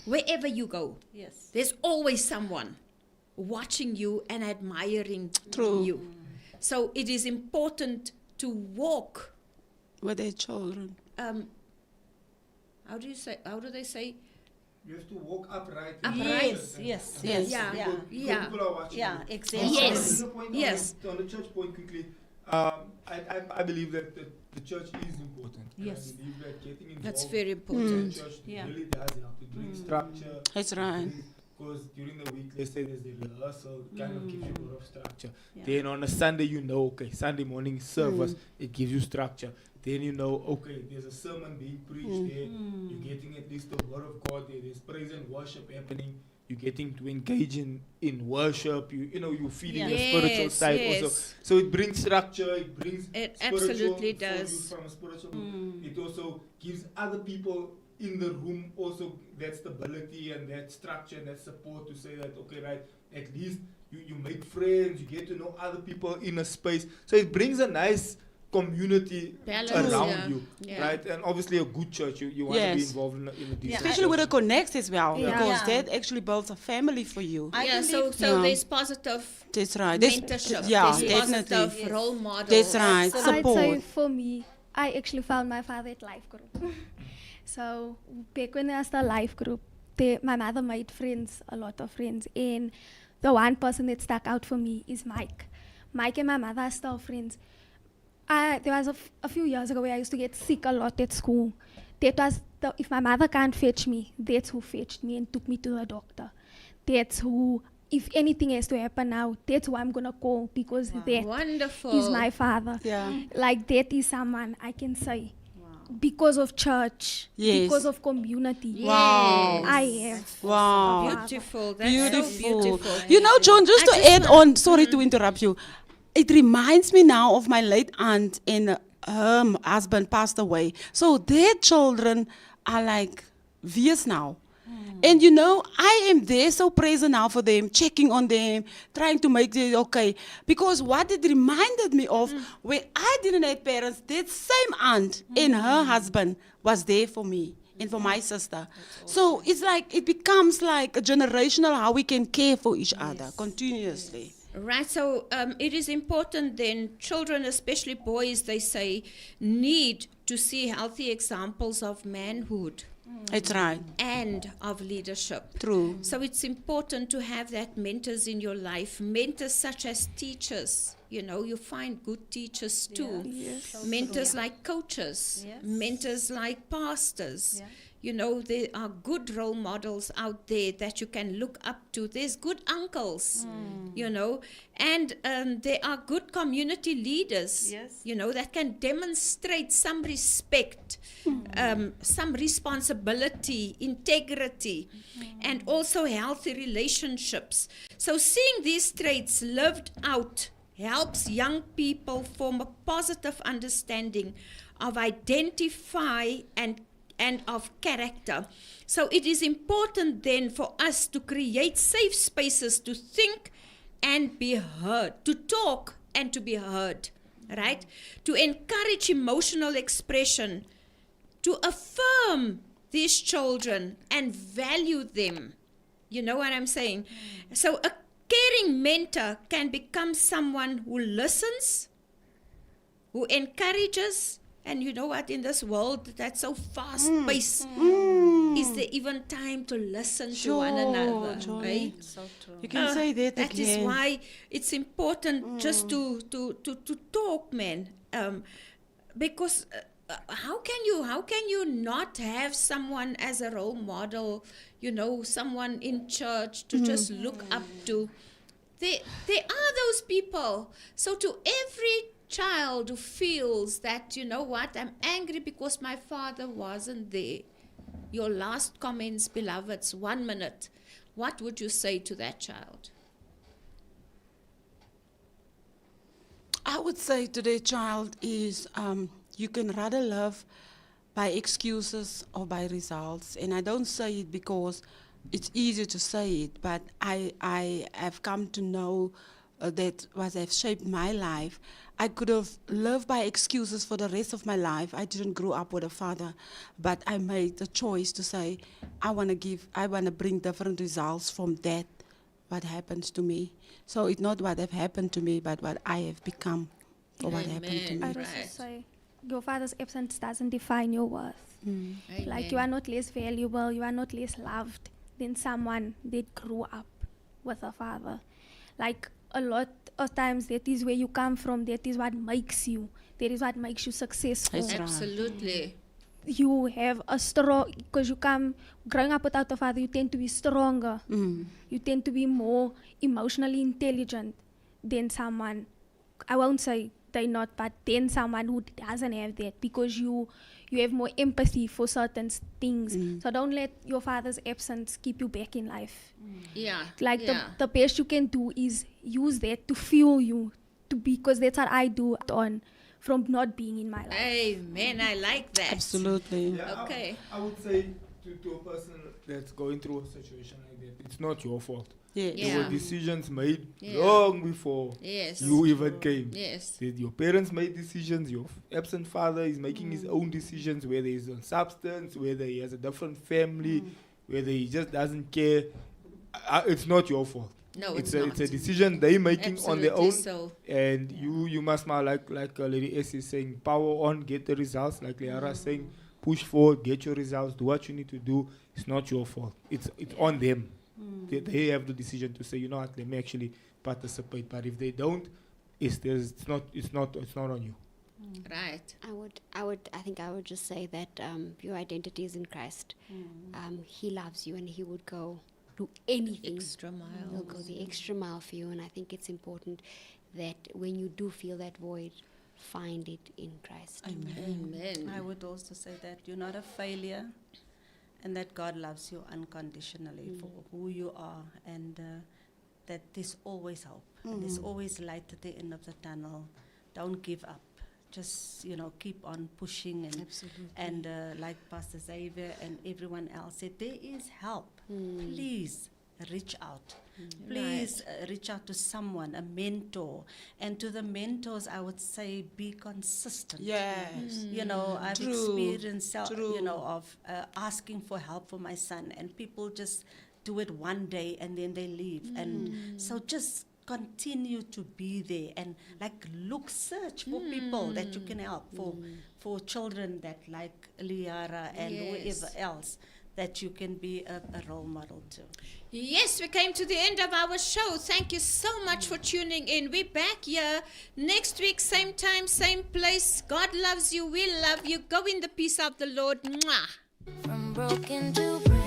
Wherever you go, Yes. there's always someone watching you and admiring True. you. So it is important to walk. With their children. How do they say? You have to walk upright. Yes, yes, yes. Yeah. Yeah. Yeah. People are watching. Yeah, you. exactly. Yes. On the point Yes. On the church point quickly, I believe that the church is important. Yes. I believe that getting involved That's very in important. the church Yeah. really does help. It brings structure. That's right. Because during the week, let's say there's the rehearsal, it kind of gives you a lot of structure. Yeah. Then on a Sunday, okay, Sunday morning service, it gives you structure. Then okay, there's a sermon being preached there. You're getting at least the word of God there. There's praise and worship happening. You're getting to engage in worship. You're feeding the spiritual Yes, side yes. also. So it brings structure. It brings It spiritual absolutely for you does. from a spiritual. It also gives other people in the room also that stability and that structure and that support to say that, okay, right, at least you make friends, you get to know other people in a space. So it brings a nice community Balance, around yeah. you, Yeah. right? And obviously a good church, you want to be Yes. involved in a decent Especially with the church. connects as well, Yeah. because Yeah. that actually builds a family for you. I Yeah, believe- so Yeah. there's positive That's right. mentorship. Yeah, there's definitely. positive role models. That's right. I'd say Support. for me, I actually found my father at life group. So back when I was the life group, my mother made friends, a lot of friends, and the one person that stuck out for me is Mike. Mike and my mother are still friends. There was a few years ago where I used to get sick a lot at school. That was if my mother can't fetch me, that's who fetched me and took me to the doctor. That's who, if anything has to happen now, that's who I'm gonna call, because that Wonderful. is my father. Yeah. Like that is someone I can say because of church, Yes. because of community. Wow. I have. Wow. Beautiful. That's Beautiful. so beautiful. You know, John, just I to just add want- on, sorry to interrupt you. It reminds me now of my late aunt, and her husband passed away. So their children are like years now. And you know, I am there so present now for them, checking on them, trying to make them okay. Because what it reminded me of, when I didn't have parents, that same aunt and her husband was there for me and for my sister. So it's like, it becomes like a generational how we can care for each other continuously. Right, so it is important then, children, especially boys, they say, need to see healthy examples of manhood That's right. and of leadership. True. So it's important to have that mentors in your life, mentors such as teachers. You know, you find good teachers too. Yes. Mentors like coaches, Yes. mentors like pastors. Yeah. You know, there are good role models out there that you can look up to. There's good uncles, you know, and there are good community leaders, Yes. you know, that can demonstrate some respect, some responsibility, integrity, and also healthy relationships. So seeing these traits lived out helps young people form a positive understanding of identify and of character. So it is important then for us to create safe spaces to think and be heard, to talk and to be heard, right? To encourage emotional expression, to affirm these children and value them. You know what I'm saying? So a caring mentor can become someone who listens, who encourages, and you know what, in this world that's so fast-paced, is there even time to listen to one another? Johnny. Right? So true. You can say that That is again. why it's important just to talk, man. Because how can you not have someone as a role model? You know, someone in church to just look up to. There are those people. So to every child who feels that, you know what, I'm angry because my father wasn't there. Your last comments, beloveds, 1 minute. What would you say to that child? I would say to their child is you can rather love by excuses or by results. And I don't say it because it's easy to say it, but I have come to know that what have shaped my life. I could have lived by excuses for the rest of my life. I didn't grow up with a father, but I made the choice to say, I want to bring different results from that, what happens to me. So it's not what have happened to me, but what I have become for what happened to Amen. me. I'd Right. also say your father's absence doesn't define your worth. Like you Amen. are not less valuable, you are not less loved than someone that grew up with a father. Like a lot of times that is where you come from, that is what makes you. That is what makes you successful. That's right. Absolutely. You have a strong, because you come, growing up without a father, you tend to be stronger. You tend to be more emotionally intelligent than someone, I won't say they're not, but than someone who doesn't have that, because you have more empathy for certain things. So don't let your father's absence keep you back in life. Yeah. Like yeah. the best you can do is use that to fuel you, because that's what I do on from not being in my life. Amen. I like that. Absolutely. Yeah, Okay. I would say to a person that's going through a situation like that, it's not your fault. Yes. Yeah. There were decisions made Yeah. long before Yes. you even came. Yes. Your parents made decisions, your absent father is making his own decisions, whether he's on substance, whether he has a different family, whether he just doesn't care. It's not your fault. No, it's it's a decision they're making on their own. So, And you must now, like Lady S is saying, power on, get the results. Like Leara is saying, push forward, get your results, do what you need to do. It's not your fault. It's on them. They have the decision to say, you know what, let me actually participate. But if they don't, it's not on you. right. I think I would just say that your identity is in Christ. He loves you, and He would go do anything. Extra mile. He'll go the extra mile for you, and I think it's important that when you do feel that void, find it in Christ. Amen. I would also say that you're not a failure, and that God loves you unconditionally for who you are, and that there's always hope. And there's always light at the end of the tunnel. Don't give up. Just, keep on pushing. And like Pastor Xavier and everyone else said, there is help. Please reach out. Please reach out to someone, a mentor. And to the mentors, I would say be consistent. Yes. I've True. experienced, True. of asking for help for my son, and people just do it one day and then they leave. And so just continue to be there and search for people that you can help, for children that like Liara and Yes. whoever else that you can be a role model to. Yes, we came to the end of our show. Thank you so much for tuning in. We're back here next week, same time, same place. God loves you. We love you. Go in the peace of the Lord. Mwah. From broken to brand